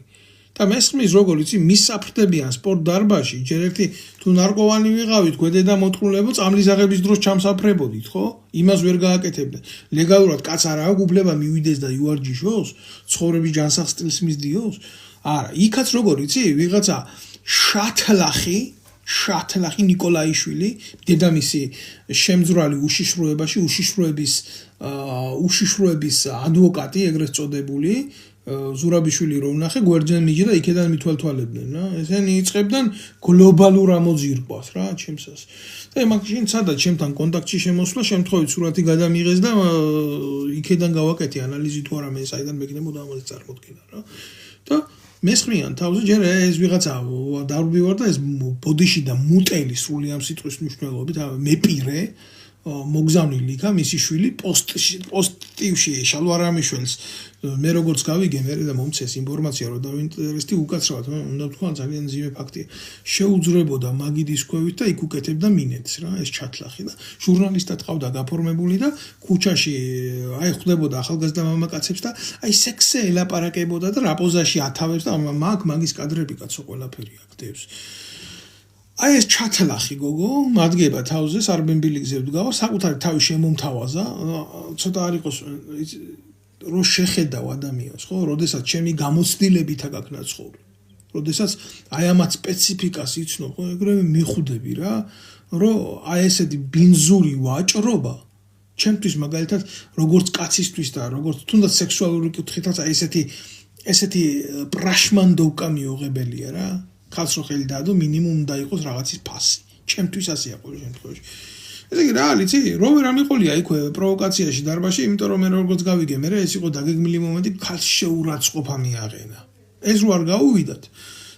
და მესხმის როგორ იცი, მის საფრთხებიან სპორტ დარბაზში, ჯერ ერთი თუ ნარკოვანი ვიყავით, გვედედა მოთხოვნებო წამლის აღების დროს ჩამსაფრებოდით, ხო? იმას ვერ გააკეთებდნენ. ლეგალურად კაც არ აქვს უფლება მივიდეს და იوارჯიშოს, ცხოვრების ჯანსაღ სტილს მისდიოს? არა, იქაც როგორ იცი, ვიღაცა შათლახი ნიკოლაიშვილი, დედამისი შემძვრალი უშიშროებაში, უშიშროების ადვოკატი, ეგრეთ წოდებული, ზურაბიშვილი რო ვნახე, გვერდიდან მიჯდა და იქედან მithვალთვალებდნენ, რა. ესენი იწყებდნენ გლობალურ ამოძირკვას, რა, ჩემსას. და მაშინ სადაც ჩემთან კონტაქტში შემოსვლა, შემთხვევით სურათი გადამიღეს და იქედან გავაკეთე ანალიზი თუ არა მე საიდან მეკნებოდა ამაზე წარმოდგენა, რა. და მესხმიან თავზე ჯერ ეს ვიღაცა დავრბივარ და ეს ბოდიში და მუტელი სრული ამ სიტყვის მნიშვნელობით მეპირე მოგზავნილი იქა მისი შვილი პოსტივში შალვარამიშვილს მე როგორც გავიგე მე და მომცეს ინფორმაცია რომ დავინტერესდი უკაცრავად უნდა თქვა ძალიან ძიმე ფაქტია შეუძრებოდა მაგიდის ქვევით და იქ უკეთებდა მინეთს რა ეს ჩათლახი და ჟურნალისტად ყავდა გაფორმებული და ქუჩაში აი ხვდებოდა ახალგაზრდა მამაკაცებს და აი სექსზე ელაპარაკებოდა და რა პოზაში ათავებს და მაგის კადრები კაცო ყველაფერი აქტებს აი ეს ჩათლახი გოგო მადგება თავზე სარბენბილიგზე ვდგავა საკუთარი თავი შემომთავაზა ცოტა არ იყოს რო შეხედავ ადამიანს ხო როდესაც ჩემი გამოცდილებით აკაკნა ცხოვრება როდესაც აი ამათ სპეციფიკას იცნობ ხო ეგრევე მიხვდები რა რომ აი ესეთი ბინზური ვაჭრობა ჩემთვის მაგალითად როგორც კაცისთვის და როგორც თუნდაც სექსუალური კუთხითაც აი ესეთი პრაშმანდოვკა მიუღებელია რა ხალხს რო ხელი დაადო მინიმუმ უნდა იყოს რაღაცის ფასი ჩემთვის ასეა ყოველ შემთხვევაში ესე იგი რა იცი რო ვერ ამიყოლია იქვე პროვოკაციაში დარბაზში იმიტომ რომ მე როგორც გავიგე მე ეს იყო დაგეგმილი მომენტი ხალხს შეურაცხყოფა მიაღენა ეს რო არ გაუვიდათ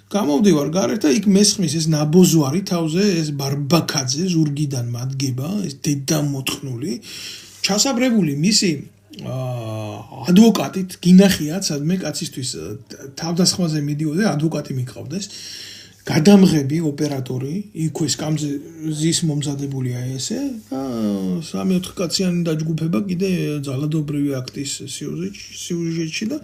გამოვდივარ გარეთ და იქ მესხმის ეს ნაბოზვარი თავზე ეს ბარბაკაძე ზურგიდან მადგება ეს დედა მოთხნული ჩასაბრებული მისი ადვოკატით გინახიათ სადმე კაცისთვის თავდასხმაზე მიდიოდა ადვოკატი მიყავდეს გადამღები ოპერატორი იქვე სკამზის მომზადებულია ესე და 3-4 კაციანი დაჯგუფება კიდე ძალადობრივი აქტის სიუჟეტში და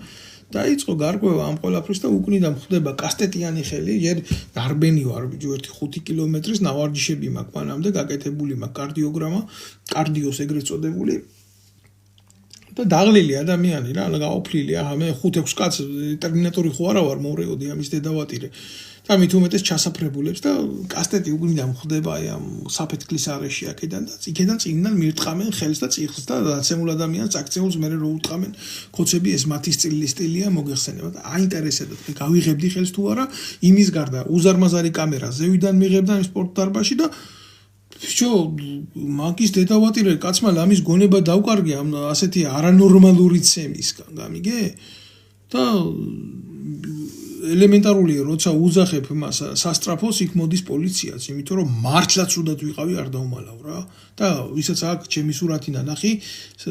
დაიწყო გარკვევა ამ ყველაფრის და უკნიდან ხდება კასტეტიანი ხელი ჯერ დარბენი ვარ ერთი 5 კილომეტრის ნავარჯიშები მაქვს მანამდე გაკეთებული მაქვს კარდიოგრამა კარდიოს ეგრეთ წოდებული და დაღლილი ადამიანი რა გაოფლილი ახლა მე 5-6 კაც ტერმინატორი ხო არა ვარ მორეოდი ამის დედავატირე და მით უმეტეს ჩასაფრებულებს და კასტეტი უკნიდან ხდება აი ამ საფეთქლის არეში აქედან და იქედან წინიდან მირტყამენ ხელს და წიხლს და დაცემულ ადამიანს აქცეულს მე რო უტყამენ ხოცები ეს მათი სტილია მოგეხსენება და აინტერესებდათ მე გავიღებდი ხელს თუ არა იმის გარდა უზარმაზარი კამერა ზევიდან მიღებდა იმ სპორტ დარბაზში და ბიჭო მაგის დედავატირე კაცმა ლამის გონება დავკარგე ამ ასეთი არანორმალური ცემისგან გამიგე და ელემენტარულია როცა უძახებ მას სასტრაფოს იქ მოდის პოლიციაც იმიტომ რომ მართლაც უდად ვიყავი არ დავმალავ რა და ვისაც აქ ჩემი სურათი ნანახი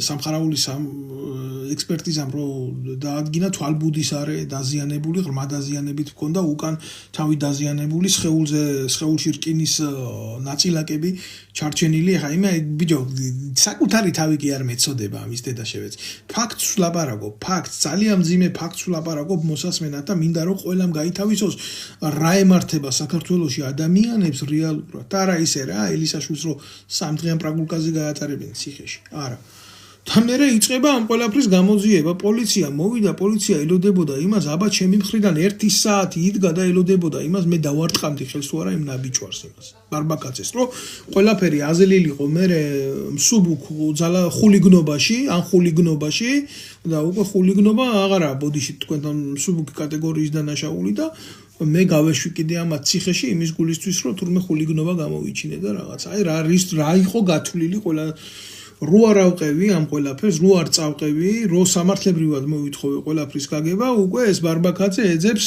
სამხარაულის ექსპერტიზამ რო დაადგინა თვალბუდის არე დაზიანებული ღრმა დაზიანებით მქონდა უკან თავი დაზიანებული სხეულში რკინის ნაწილაკები ჩარჩენილი ახლა იმე ბიჭო საკუთარი თავი კი არ მეწოდება ამის დედა შევეც ფაქტს ვლაპარაკობ ფაქტს ძალიან მძიმე ფაქტს ვლაპარაკობ მოსასმენად და მინდა რომ ყველამ გაითავისოს რა ემართება საქართველოში ადამიანებს რეალურად და არა ისე რა ელისაშვილს რო 3 დღიან პრაგულკაზე გაატარებენ ციხეში არა და მე იწყება ამ ყველაფრის გამოძიება პოლიცია მოვიდა პოლიცია ელოდებოდა იმას აბა ჩემი მხრიდან 1 საათი იდგა და ელოდებოდა იმას მე დავარტყამდი ხელს თუ არა იმ ნაბიჯვარს იმას ბარბაკაძეს რომ ყველაფერი აზლილიყო მე მსუბუქ ძალა ხულიგნობაში და უკვე ხულიგნობა აღარა ბოდიში თქვენთან მსუბუქი კატეგორიის დანაშაული და მე გავეშვი კიდე ამათ ციხეში იმის გულისთვის რომ თურმე ხულიგნობა გამოვიჩინე და რაღაც აი რა იყო გათვლილი რო არ ავყევი ამ ყველაფერს, რო არ წავყევი, რო სამართლებრივად მოვითხოვე ყველაფრის გაგება, უკვე ეს ბარბაკაძე ეძებს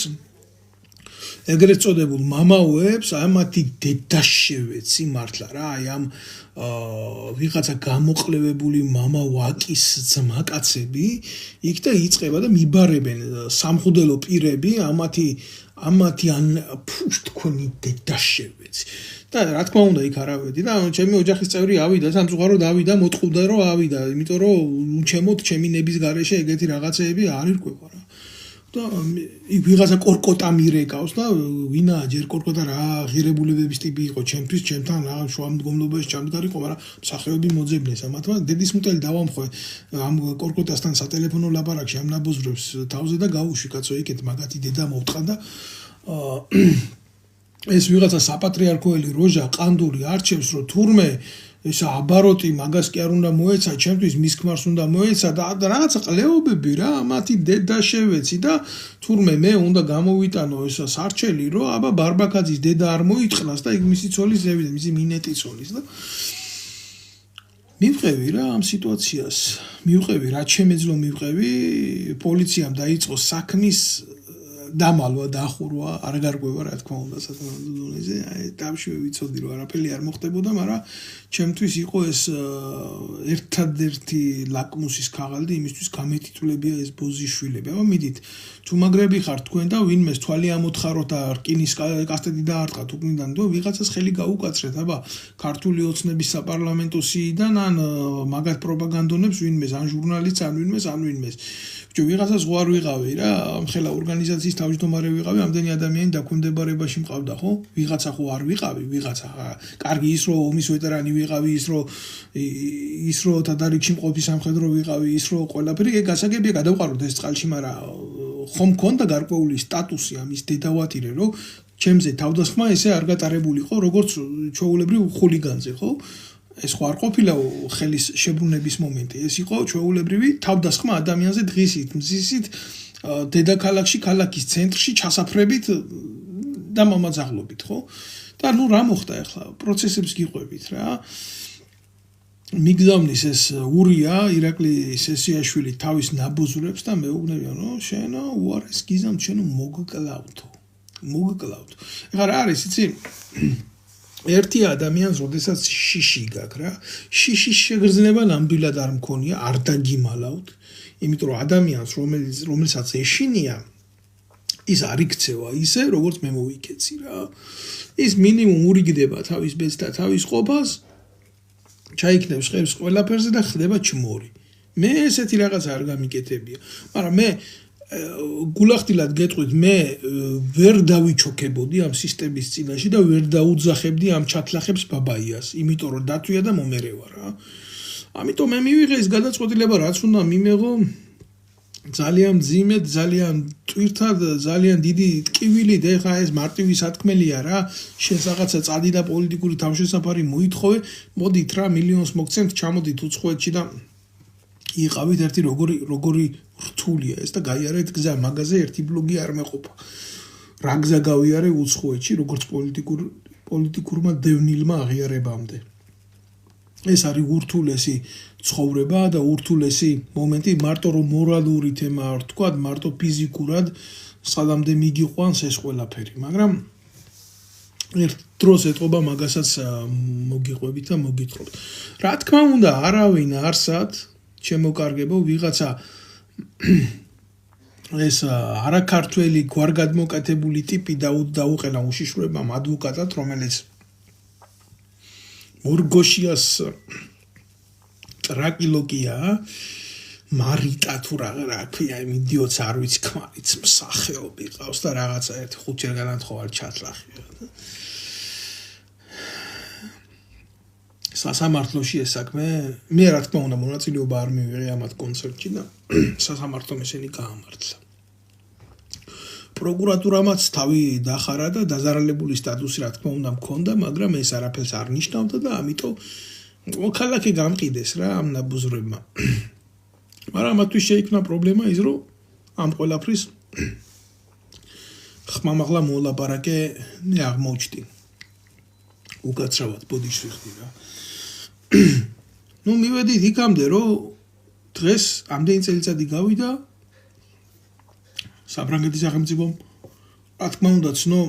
ეგრეთ წოდებულ მამაოებს, ამათი დედაშევეცი მართლა რა, აი ამ ვიღაცა გამოყლევებული მამა ვაკის ძმაკაცები იქ და იწყება და მიბარებენ სამხუდელო პირები ამათი თქონი დედაშევეცი და რა თქმა უნდა იქ არ ავედი და ჩემი ოჯახის წევრი ავიდა სამწუხაროდ ავიდა მოტყუდა რომ ავიდა იმიტომ რომ ჩემოთ ჩემი ნების გარეშე ეგეთი რაღაცეები არ ირკვევა რა და ვიღაცა კორკოტა მირეკავს და ვინა ჯერ კორკოტა რა ღირებულებების ტიპი იყო ჩემთვის ჩემთან რა შუამდგომლობაში ჩამდგარიყო მაგრამ მსახიობი მოძებნეს ამათმა დედის მუტელი დავამხო ამ კორკოტასთან სატელეფონო ლაპარაკში ამ ნაბოზრებს თავზე და გავუშვი კაცო იქეთ მაგათი დედა მოვტყა და ეს ვიღაცა საპატრიარქოელი როჟა ყანდური არჩევს რომ თურმე ეს აბაროტი მაგას კი არ უნდა მოეცა ჩემთვის მის ქმარს უნდა მოეცა და რაღაცა ყლეობები რა მათი დედაშევეცი და თურმე მე უნდა გამოვიტანო ეს სარჩელი რომ აბა ბარბაკაძის დედა არ მოიტყნას და იქ მისი ცოლის ზევი მისი მინეტი ცოლის და მივყევი რა ამ სიტუაციას მივყევი რა შემეძლო მივყევი პოლიციამ დაიწყო საქმის დამალვა დახურვა არ გარკვევა რა თქმა უნდა სასამართლო დონეზე აი დავშვი ვიცოდი რომ არაფერი არ მოხდებოდა მაგრამ ჩემთვის იყო ეს ერთადერთი ლაკმუსის ქაღალდი იმისთვის გამეთითულებია ეს ბოზიშვილები აბა მიდით თუ მაგრები ხართ თქვენ და ვინმეს თვალი ამოთხაროთ და რკინის კასტეტი დაარტყათ უკნიდან და ვიღაცას ხელი გაუკაცრეთ აბა ქართული ოცნების საპარლამენტო სიიდან ან მაგათ პროპაგანდონებს ვინმეს ან ჟურნალისტს ან ვინმეს ვიღაცას არ ვიყავი რა ხელა ორგანიზაციის თავმჯდომარე ვიყავი ამდენი ადამიანი დაქვემდებარებაში მყავდა ხო ვიღაცა ხო არ ვიყავი ვიღაცა კარგი ის რომ ომის ვეტერანი ვიყავი ის რომ თადარიგში მყოფი სამხედრო ვიყავი ის რომ ყველაფერი ეგ გასაგებია გადავყაროთ ეს წყალში მაგრამ ხომ მქონდა გარკვეული სტატუსი ამის დედავატირე რომ ჩემზე თავდასხმა ესე არ გატარებულიყო როგორც ჩვეულებრივ ხულიგანზე ხო ეს ხო არ ყოფილა ხელის შებრუნების მომენტი ეს იყო ჩვეულებრივი თავდასხმა ადამიანზე დღისით მზისით დედაქალაქში ქალაქის ცენტრში ჩასაფრებით და მომაძაღლობით ხო და ნუ რა მოხდა ახლა პროცესებს გიყვებით რა მიგზავნის ეს ურია ირაკლი სესიაშვილი თავის ნაბოზრებს და მეუბნებიან რომ შენო უარეს გიზამ შენო მოგკლავთო ეხლა რა არის იცი ერთი ადამიანს როდესაც შიში გაქვს რა შიშის შეგრძნება ნამდვილად არ მქონია არ დაგიმალავთ იმიტომ რომ ადამიანს რომელსაც ეშინია ის არ იქცევა ისე როგორც მე მოვიქეცი რა ის მინიმუმ ურიგდება თავის ბედს და თავის ყოფას ჩაიქნევს ხებს ყველაფერზე და ხდება ჩმორი მე ესეთი რაღაც არ გამიკეთებია მაგრამ მე გულახდილად გეტყვით მე ვერ დავიჩოქებოდი ამ სისტემის წინაშე და ვერ დაუძახებდი ამ ჩათლახებს ბაბაიას იმიტომ რომ დათვია და მომერევა რა ამიტომ მე მივიღე ეს გადაწყვეტილება რაც უნდა მიმეღო ძალიან მძიმედ ძალიან ტვირთად ძალიან დიდი ტკივილით ეხა ეს მარტივი სათქმელია რა შენ რაღაცა წადი და პოლიტიკური თავშესაფარი მოითხოვე მოდით რა მილიონს მოგცემთ ჩამოდით უცხოეთში და იყავით ერთი როგორი რთულია ეს და გაიარეთ გზა მაგაზე ერთი ბლოგი არ მეყოფა რა გზა გავიარე უცხოეთში როგორც პოლიტიკურმა დევნილმა აღიარებამდე ეს არის ურთულესი ცხოვრება და ურთულესი მომენტი მარტო რომ მორალური თემა არ თქვა მარტო ფიზიკურად სადამდე მიგიყვანს ეს ყველაფერი მაგრამ ერთ დროს ეტყობა მაგასაც მოგიყვებით და მოგიტყობთ რა თქმა უნდა არავინ არსად შემოკარგებო ვიღაცა ეს არაქართველი გვარგადმოკეთებული ტიპი დაუყენა უშიშროებამ ადვოკატად რომელიც ორგოშიას ტრაკილოკია მარიტა თუ რა ქვია იმ იდიოტს არ ვიცი ქმარიც მსახეობი ყავს და რაღაცა ერთი ხუთჯერ განათხოვარ ჩათლახია სასამართლოში ეს საქმე მე რა თქმა უნდა მონაწილეობა არ მივიღე ამათ კონცერტში და სასამართლომ ესენი გაამართლა პროკურატურამაც თავი დახარა და დაზარალებული სტატუსი რა თქმა უნდა მქონდა მაგრამ ეს არაფერს არ ნიშნავდა და ამიტომ მოქალაქე გამყიდეს რა ამ ნაბუზრებმა მაგრამ მათთვის შეიქმნა პრობლემა ის რომ ამ ყველაფრის ხმამაღლა მოლაპარაკე მე აღმოჩნდი უკაცრავად ბოდიში ხდი რა ნუ მივედით იქამდე, რომ დღეს ამდენი წელიწადი გავიდა საფრანგეთის სახელმწიფომ რა თქმა უნდა ცნო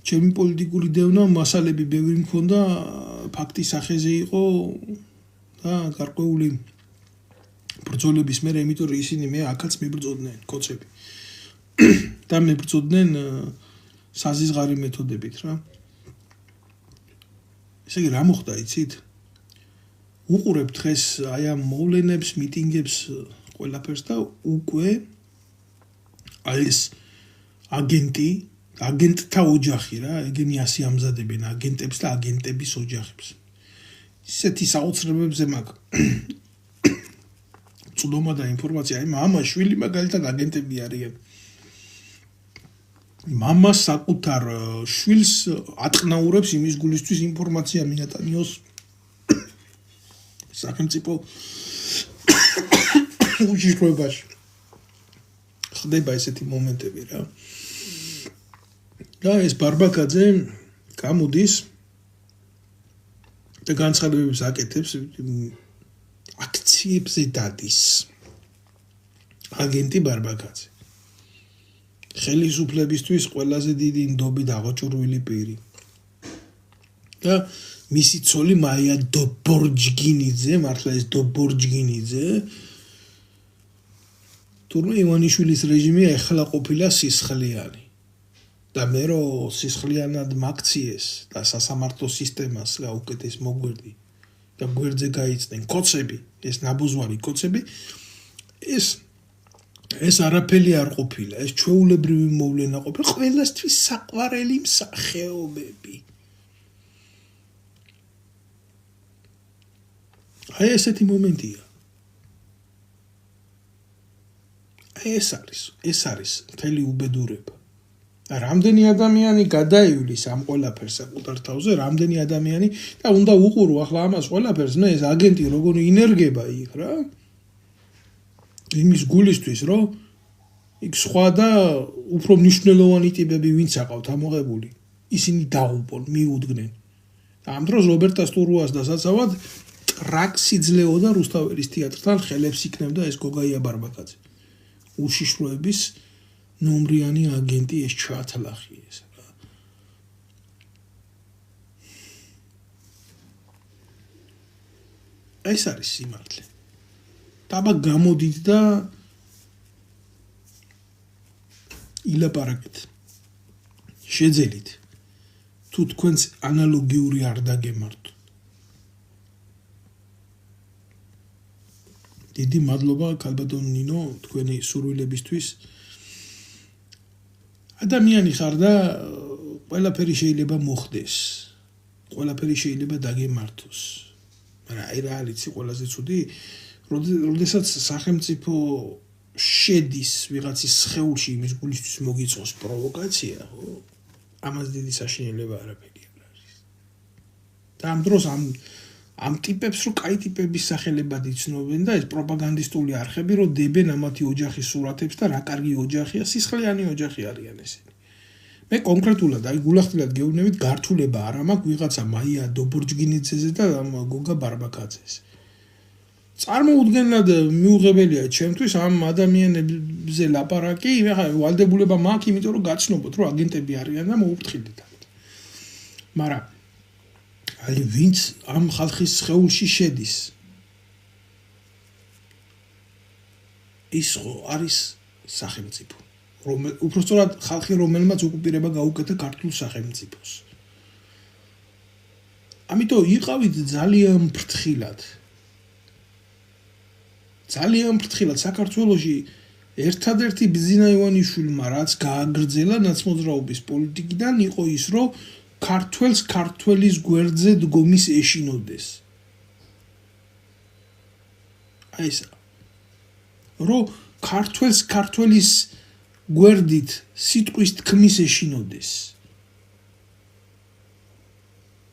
ჩემი პოლიტიკური დევნა მასალები ბევრი მქონდა ფაქტის სახეზე იყო და გარკვეული ბრძოლების მერე იმიტომ რომ ისინი მე აქაც მიბრძოდნენ კოცები და მიბრძოდნენ საზიზღარი მეთოდებით რა ესე იგი რა მოხდა იცით უყურებ დღეს აი ამ მოვლენებს მიტინგებს ყველაფერს და უკვე აი ეს აგენტთა ოჯახი რა ეგენი ასე ამზადებენ აგენტებს და აგენტების ოჯახებს ისეთი საოცრებებზე მაქვს წვდომა და ინფორმაცია აი მამა შვილი მაგალითად აგენტები არიან მამა საკუთარ შვილს ატყნაურებს იმის გულისთვის ინფორმაცია მიატანიოს სახელმწიფო უშიშროებაში ხდება ესეთი მომენტები რა და ეს ბარბაკაძე გამოდის და განცხადებებს აკეთებს აქციებზე დადის აგენტი ბარბაკაძე ხელისუფლებისთვის ყველაზე დიდი ნდობით აღოჭურვილი პირი და მისი ცოლი მაია დობორჯგინიძე მართლა ეს დობორჯგინიძე თურმე ივანიშვილის რეჟიმი ახლა ყოფილა სისხლიანი და მე რომ სისხლიანად მაქციეს და სასამართლო სისტემას გაუკეთეს მოგვერდი და გვერდზე გაიწდნენ კოცები ეს ნაბუზვარი კოცები ეს არაფერი არ ყოფილა ეს ჩვეულებრივი მოვლენა ყოფილა ყველასთვის საყვარელი მსახეობები აი ესეთი მომენტია ეს არის მთელი უბედურება რამდენი ადამიანი გადაივლის ამ ყველაფერს საკუთარ თავზე რამდენი ადამიანი და უნდა უყურო ახლა ამას ყველაფერს მე ეს აგენტი როგორი ინერგება იქ რა იმის გულისთვის რომ იქ სხვა და უფრო მნიშვნელოვანი ტიპები ვინც აყავთ ამოღებული ისინი დაუპონ მიუდგნენ ამ დროს რობერტა სტურუას და საცავად ტრაქსიძლეოდა რუსთაველის თეატრთან ხელებს იქნებდა ეს გოგაია ბარბაკაძე უშიშროების ნომრიანი აგენტი ეს ჩათლახი ეს რა ეს არის სიმართლე დაბა გამოდით და ილაპარაკეთ შეძელით თუ თქვენს ანალოგიური არ დაგემართოთ დიდი მადლობა ქალბატონ ნინო თქვენი სურვილებისთვის ადამიანი ხარ და ყველაფერი შეიძლება მოხდეს ყველაფერი შეიძლება დაგემართოს მაგრამ აი რა არის ყველაზე ცუდი როდესაც სახელმწიფო შედის ვიღაცის სხეულში იმის გულისთვის მოგიწოს პროვოკაცია ხო ამას დიდი საშინელება არაფერი არ არის და ამ დროს ამ ტიპებს რო კაი ტიპების სახელებად იცნობენ და ეს პროპაგანდისტული არხები რო დებენ ამათი ოჯახის სურათებს და რა კარგი ოჯახია სისხლიანი ოჯახი არიან ესენი მე კონკრეტულად აი გულახდილად გეუბნებით გართულება არ მაქვს ვიღაცა მაია დობორჯგინიძეზე და გოგა ბარბაკაძეს წარმოუდგენლად მიუღებელია ჩემთვის ამ ადამიანებზე ლაპარაკი ეხლა ვალდებულება მაქვს იმიტომ რომ გაცნობოთ რომ აგენტები არიან და მოუფრთხილდით მაგრამ აი ვინც ამ ხალხის სხეულში შედის ის არის სახელმწიფო უпростоრად ხალხი რომელმაც ოკუპირება გაუკეთა ქართულ სახელმწიფოს ამიტომ იყავით ძალიან ფრთხილად საქართველოში ერთადერთი ბიზინა ივანიშვილმა რაც გააგრძელა ნაცმოძრაობის პოლიტიკიდან იყო ის რომ ქართველის გვერდზე დგომის ეშინოდეს აი ეს რომ ქართველის გვერდით სიტყვის თქმის ეშინოდეს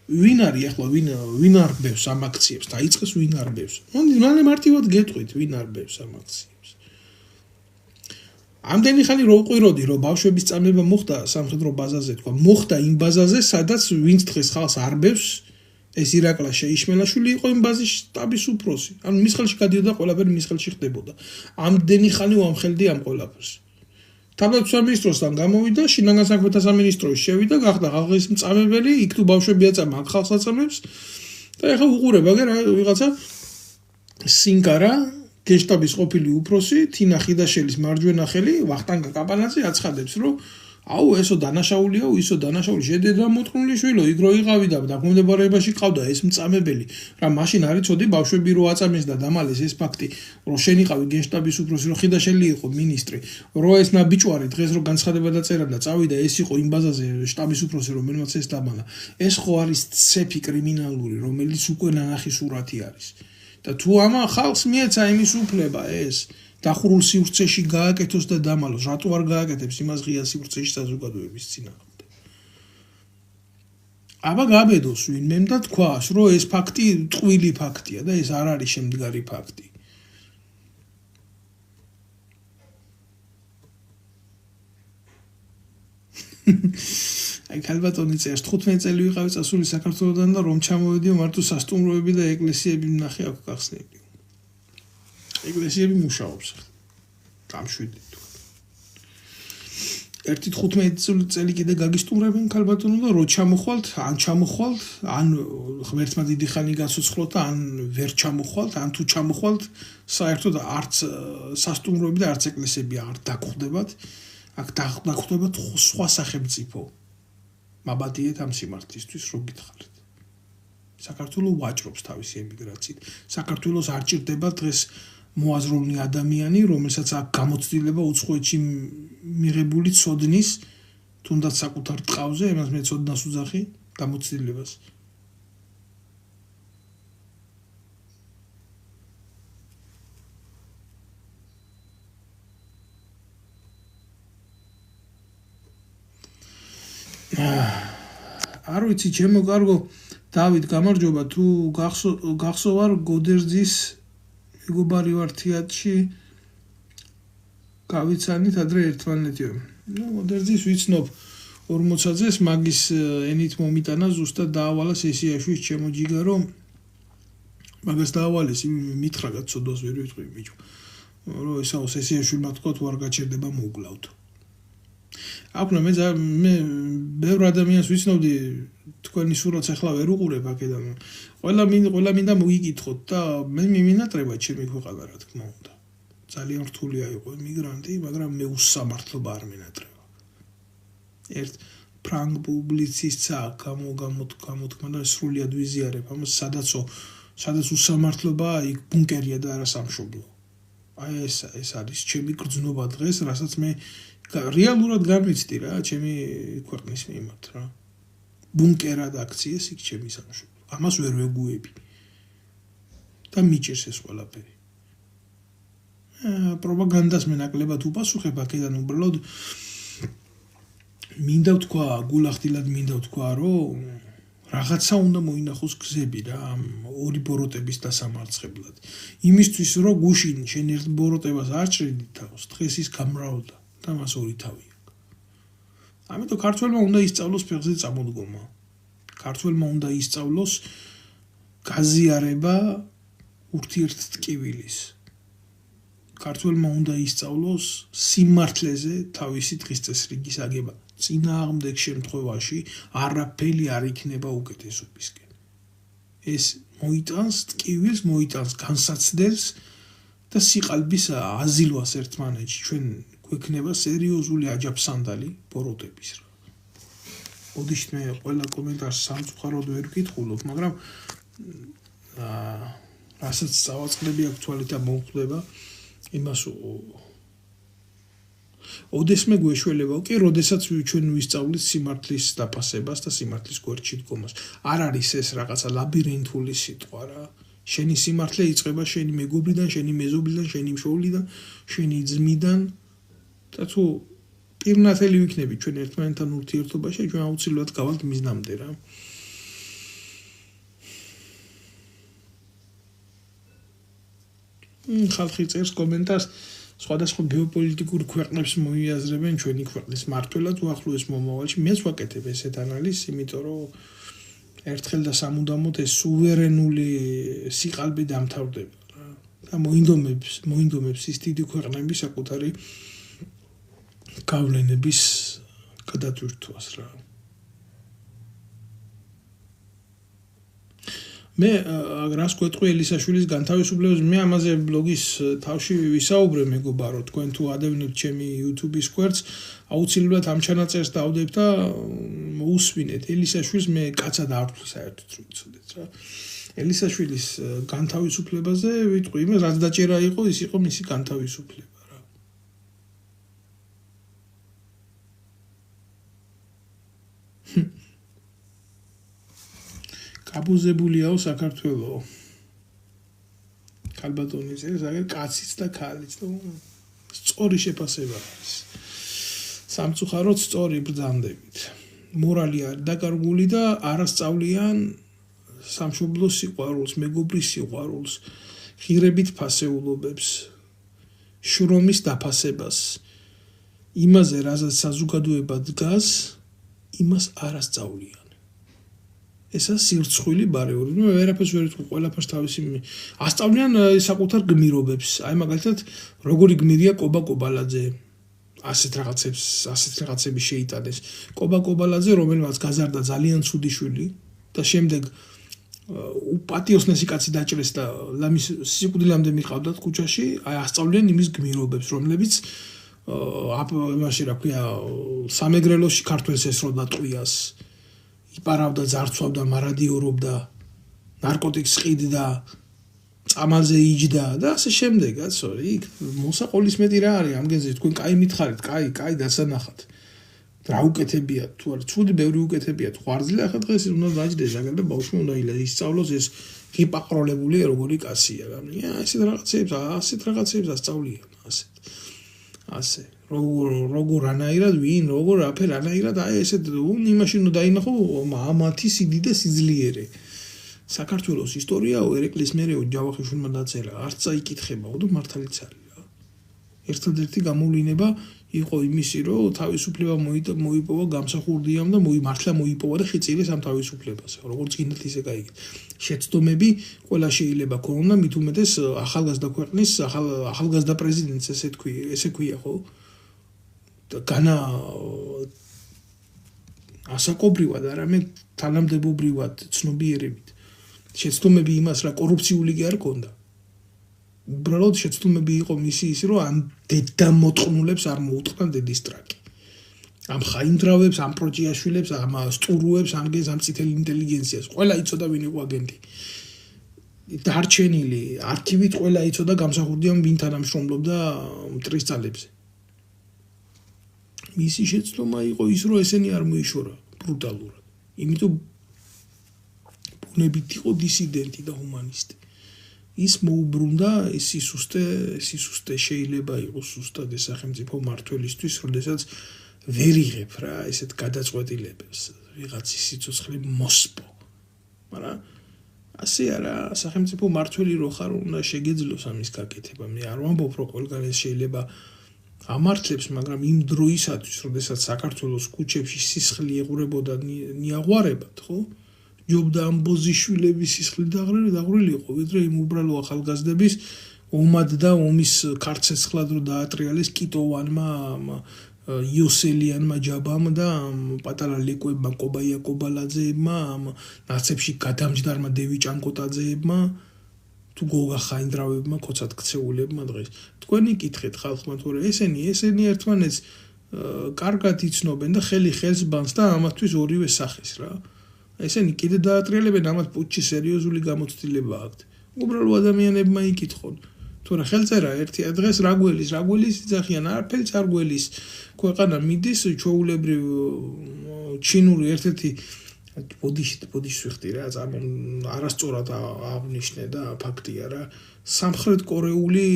ვინ არის ახლა ვინ არბევს ამ აქციებს დაიწყეს ვინ არბევს მალე მარტივად გეტყვით ვინ არბევს ამ აქციებს ამდენი ხანი რო უყვიროდი რომ ბავშვების წამება მოხდა სამხედრო ბაზაზე თქვა მოხდა იმ ბაზაზე სადაც ვინც დღეს ხალხს არბევს ეს ირაკლას შეიშმელაშვილი იყო იმ ბაზის შტაბის უფროსი. ანუ მის ხელში გადიოდა ყველაფერი, მის ხელში ხდებოდა. ამდენი ხანი უამხელდი ამ ყველაფერს. თავდაცვის მინისტროსთან გამოვიდა, შინაგან საქმეთა სამინისტროში შევიდა, გახდა ხალხის მწამებელი, იქ თუ ბავშვები აწამა, აქ ხალხს აწამებს. და ეხლა უყურება რა ვიღაცა სინკარა, გენშტაბის ყოფილი უფროსი, თინა ხიდაშელის მარჯვენა ხელი, ვახტანგ კაპანაძე აცხადებს, რომ აუ ესო დანაშაულიაო, ისო დანაშაული შედედრა მოთქმული შვილო, იქ რო იყავი და დაქვემდებარებაში ყავდა ეს მწამებელი, რა მაშინ არ იცოდი ბავშვები რო აწამეს და დამალეს ეს ფაქტი, რომ შენ იყავი გენშტაბის უფროსი, რომ ხიდაშელი იყო მინისტრი, რო ეს ნაბიჭვარი დღეს რო განცხადება დაწერა და წავიდა, ეს იყო იმ ბაზაზე შტაბის უფროსი, რომელმაც ეს დამალა. ეს ხო არის ცეფი კრიმინალური, რომელიც უკვე ნანახი სურათი არის. და თუ ამა ხალხს მიეცა იმის უფლება ეს დახურულ სივრცეში გააკეთოს და დამალოს, რატო არ გააკეთებს იმას ღია სივრცეში საზოგადოების წინააღმდეგ? აბა გაბედოს ვინმემ და თქვას, რომ ეს ფაქტი ტყვილი ფაქტია და ეს არ არის შემდგარი ფაქტი. აი ქალბატონი წერს 15 წელი ვიყავი წასული საქართველოსდან და რომ ჩამოვედიო მარტო სასტუმროები და ეკლესიები ვნახე აქ გახსნილი. ეკლესიები მუშაობს. გამშვიდი თუ. ერთი 15 წელი კიდე გაგისტუმრებენ ქალბატონო და რო ჩამოხვალთ, ან ღმერთმა დიდი ხანი გაცოცხლოთ და ან ვერ ჩამოხვალთ, ან თუ ჩამოხვალთ, საერთოდ არც სასტუმროები და არც ეკლესიები არ დაგხვდებათ. აქ დაგხვდებათ სხვა სახელმწიფო. მაბადიეთ ამ სიმართლისთვის რო გითხარით. საქართველოს ვაჭრობს თავისი ემიგრაციით. საქართველოს არ ჭირდება დღეს მოაზროვნე ადამიანი, რომელსაც აქ გამოცდილება უცხოეთში მიღებული ცოდნის, თუნდაც საკუთარ ტყავზე, იმას მე ცოდნას უძახი, გამოცდილებას. არ ვიცი, ჩემო კარგო, დავით, გამარჯობა, თუ გახსოვარ გოდერძის მეგობარი ვარ თეატრში გავიცანით ადრე ერთმანეთიო. გოდერძის ვიცნობ 40-ს მაგის ენით მომიტანა ზუსტად დაავალა სესიაში ჩემო ჯიგარო მაგას დაავალეს მითხრა გაცოდოს ვერ ვიტყვი ბიჭო. რომ ესაო სესიაში მათქვა თუ არ გაჩერდება მოუკლავთ. აკუნა მე ბევრ ადამიანს ვიცნობდი თქვენი სურათს ახლა ვერ უყურებ აქედან. ყველა მინდა მოიგითხოთ და მე მიმინატრება ჩემი ქვეყანა რა თქმა უნდა. ძალიან რთულია იყო იმიგრანტი, მაგრამ მე უსამართლობა არ მინატრება. ერთ ფრანგ პუბლიცისტსა გამოთქმა და სრულიად ვიზიარებ ამას, სადაც უსამართლობა იქ ბუნკერია და არა სამშობლო. აი ეს არის ჩემი გრძნობა დღეს, რასაც მე რეალურად განვიცდი რა, ჩემი ქვეყნის მიმართ რა. ბუნკერად აქციეს იქ ჩემი სამშობლო. ამას ვერ ვეგუები. და მიჭირს ეს ყველაფერი. პროპაგანდას მე ნაკლებად უპასუხებ აქედან უბრალოდ მინდა ვთქვა, გულახდილად მინდა ვთქვა, რომ რაღაცა უნდა მოინახოს გზები რა, ორი ბოროტების დასამარცხებლად. იმისთვის რომ გუშინ შენ ერთ ბოროტებას არ ჭრიდი თავს, დღეს ის გამრავლდა და მას ორი თავი აქვს. ამიტომ ქართველმა უნდა ისწავლოს ფეხზე წამოდგომა. ქართველმა უნდა ისწავლოს გაზიარება ურთიერთტკივილის. ქართველმა უნდა ისწავლოს სიმართლეზე თავისი დღის წესრიგის აგება. წინააღმდეგ შემთხვევაში არაფერი არ იქნება უკეთესობისკენ. ეს მოიტანს ტკივილს, მოიტანს განსაცდელს და სიყალბის აზილვას ერთმანეთში. ჩვენ გვექნება სერიოზული აჯაფსანდალი ბოროტების რა. ოდიშთ მე ყველა კომენტარს სამწუხაროდ ვერ ვკითხულობ, მაგრამ რასაც წავაწყდები აქ და მომხდება იმას ოდესმე გვეშველება კი, როდესაც ჩვენ ვისწავლით სიმართლის დაფასებას და სიმართლის გვერდში დგომას. არ არის ეს რაღაცა ლაბირინთული სიტყვა რა. შენი სიმართლე იწყება შენი მეგობრიდან, შენი მეზობლიდან, შენი მშობლიდან, შენი ძმიდან და თუ პირნათელი ვიქნები ჩვენ ერთმანეთთან ურთიერთობაში, ჩვენ აუცილებლად გავალთ მიზნამდე რა. ხალხი წერს კომენტარს სხვადასხვა გეოპოლიტიკურ ქვეყნებს მოიაზრებენ ჩვენი ქვეყნის მმართველად უახლოეს მომავალში. მეც ვაკეთებ ესეთ ანალიზს, იმიტომ რომ ერთხელ და სამუდამოდ ეს სუვერენული სიყალბე დამთავრდება რა. და მოინდომებს ის დიდი ქვეყნები საკუთარი გავლენების გადატვირთვას რა. მე რას გვეტყვი ელისაშვილის განთავისუფლებას, მე ამაზე ბლოგის თავში ვისაუბრე მეგობარო, თქვენ თუ ადევნებთ ჩემი YouTube-ის კვერცხს, აუცილებლად ამ ჩანაწერს დავდებ და მოусვინეთ. ელისაშვილს მე კაცად არ ვთვლი საერთოდ რომ იცოდეთ რა. ელისაშვილის განთავისუფლებაზე ვიტყვი, იმას რაც დაჭერა იყო, ის იყო მისი განთავისუფლება. აბუზებულიაო საქართველო. ქალბატონის ეს აგერ კაციც და ქალიც და სწორი შეფასება არის. სამწუხაროდ სწორი ბრძანდებით. მორალი არ დაკარგული და არასწავლიან სამშობლოს სიყვარულს, მეგობრის სიყვარულს, ღირებით ფასეულობებს, შრომის დაფასებას. იმაზე, რაზეც საზოგადოება დგას, იმას არასწავლიან. ესა სირცხვილი ბარეური. მე ვერაფერს ვერ ვიტყვი, ყველაფერს თავისი ასწავლიან საკუთარ გმირობებს. აი მაგალითად, როგორი გმირია კობა კობალაძე. ასეთ რაღაცები შეიტანეს. კობა კობალაძე, რომელმაც გაზარდა ძალიან ცუდი შვილი და შემდეგ პატიოსნესი კაცი დაჭრეს და ლამის სიკვდილამდე მიყავდათ ქუჩაში, აი ასწავლიან იმის გმირობებს, რომლებიც იმაში რა ქვია, სამეგრელოში ქართველს ესროდა ტყვიას. იპარავდა, ძარცვავდა, მარადიორობდა, ნარკოტიკს ყიდდა, წამალზე იჯდა და ასე შემდეგ, კაცო, იქ მოსაყოლის მეტი რა არის ამ გენზე, თქვენ კაი მითხარით, კაი დასანახად. რა უკეთებიათ, თუ არა, ცუდი ბევრი უკეთებიათ, ღვარძლი ახლა დღეს უნდა დაჯდეს, აგერ და ბავშვი უნდა ისწავლოს ეს გიპაყროლებული როგორი კაცია, რა. ასეთ რაღაცებს ასწავლიან, ასე. როგორ ანაირად ვინ როგორ აფერ ანაირად აი ესეთ იმაში უნდა დაინახო ამათი სიდი და სიძლიერე. საქართველოს ისტორიაო ერეკლეს მერეო ჯავახიშვილმა დაწერა, არც წაიკითხება, ოდო მართალიც არის რა. ერთადერთი გამოვლინება იყო იმისი, რომ თავისუფლება მოიპოვა გამსახურდიამ და მართლა მოიპოვა და ხიწილეს ამ თავისუფლებას. როგორც გინდათ ისე გაიგეთ. შეცდომები ყველა შეიძლება ქონოდა, მით უმეტეს ახალგაზრდა ქვეყნის ახალგაზრდა პრეზიდენტს ესე ქვია ხო? განა ასაკობრივად, არამედ თანამდებობრივად ცნობიერებით. შეცდომები იმას რა კორუფციული კი არ ქონდა. უბრალოდ შეცდომები იყო მისი ის, რომ ამ დედამოწყნულებს არ მოუტყდა დედის ტრაკი. ამ ხაინდრავებს, ამ პროჭიაშვილებს, ამ სტურუებს, ამ წითელ ინტელიგენციას. ყველა იცოდა ვინ იყო აგენტი. დარჩენილი არქივით ყველა იცოდა გამსახურდიამ ვინ თანამშრომლობდა მტრის ძალებზე. მისი შეცდომა იყო ის, რომ ესენი არ მოიშორა ბრუტალურად. იმიტომ ბუნებით იყო დისიდენტი და ჰუმანისტი. ის მოუბრუნდა ის სისუსტე შეიძლება იყოს ზუსტად ეს სახელმწიფო მმართველისთვის, როდესაც ვერ იღებ რა ესეთ გადაწყვეტილებებს, ვიღაცის სიცოცხლე მოსპო. მაგრამ ასე არა, სახელმწიფო მმართველი რო ხარ, უნდა შეგეძლოს ამის გაკეთება. მე არ ვამბობ, რომ ყველგან ეს შეიძლება ამართლებს, მაგრამ იმ დროისათვის, როდესაც საქართველოს ქუჩებში სისხლი ეღურებოდა ნიაღვარებად, ხო? ჯობდა ამ ბოზიშვილების სისხლი დაღვრილი იყო, ვიდრე იმ უბრალო ახალგაზრდების ომად და ომის ქარცეცხლად რო დაატრიალეს კიტოვანმა, იოსელიანმა ჯაბამ და პატარა ლეკვებმა, კობაია კობალაძეებმა, ნაცებში გადამჯდარმა დევი ჭანკოტაძეებმა, თუ გოგა ხაინდრავებმა, ქოცად ქცეულებმა დღეს. თქვენი კითხეთ ხალხმა, თორე ესენი ერთმანეთს კარგად იცნობენ და ხელი ხელს ბანს და ამათთვის ორივე სახეს რა. ესენი კიდე დაატრიალებენ, ამათ პუჩი სერიოზული გამოცდილება აქვთ. უბრალო ადამიანებმა იკითხონ. თორე ხელწერა ერთია დღეს რაგველის იძახიან, არაფერიც არ გველის. ქვეყანა მიდის ჩვეულებრივ ჩინური ერთ-ერთი ბოდიშს ვიხდი რა, არასწორად აღნიშნე და ფაქტია რა. სამხრეთ კორეული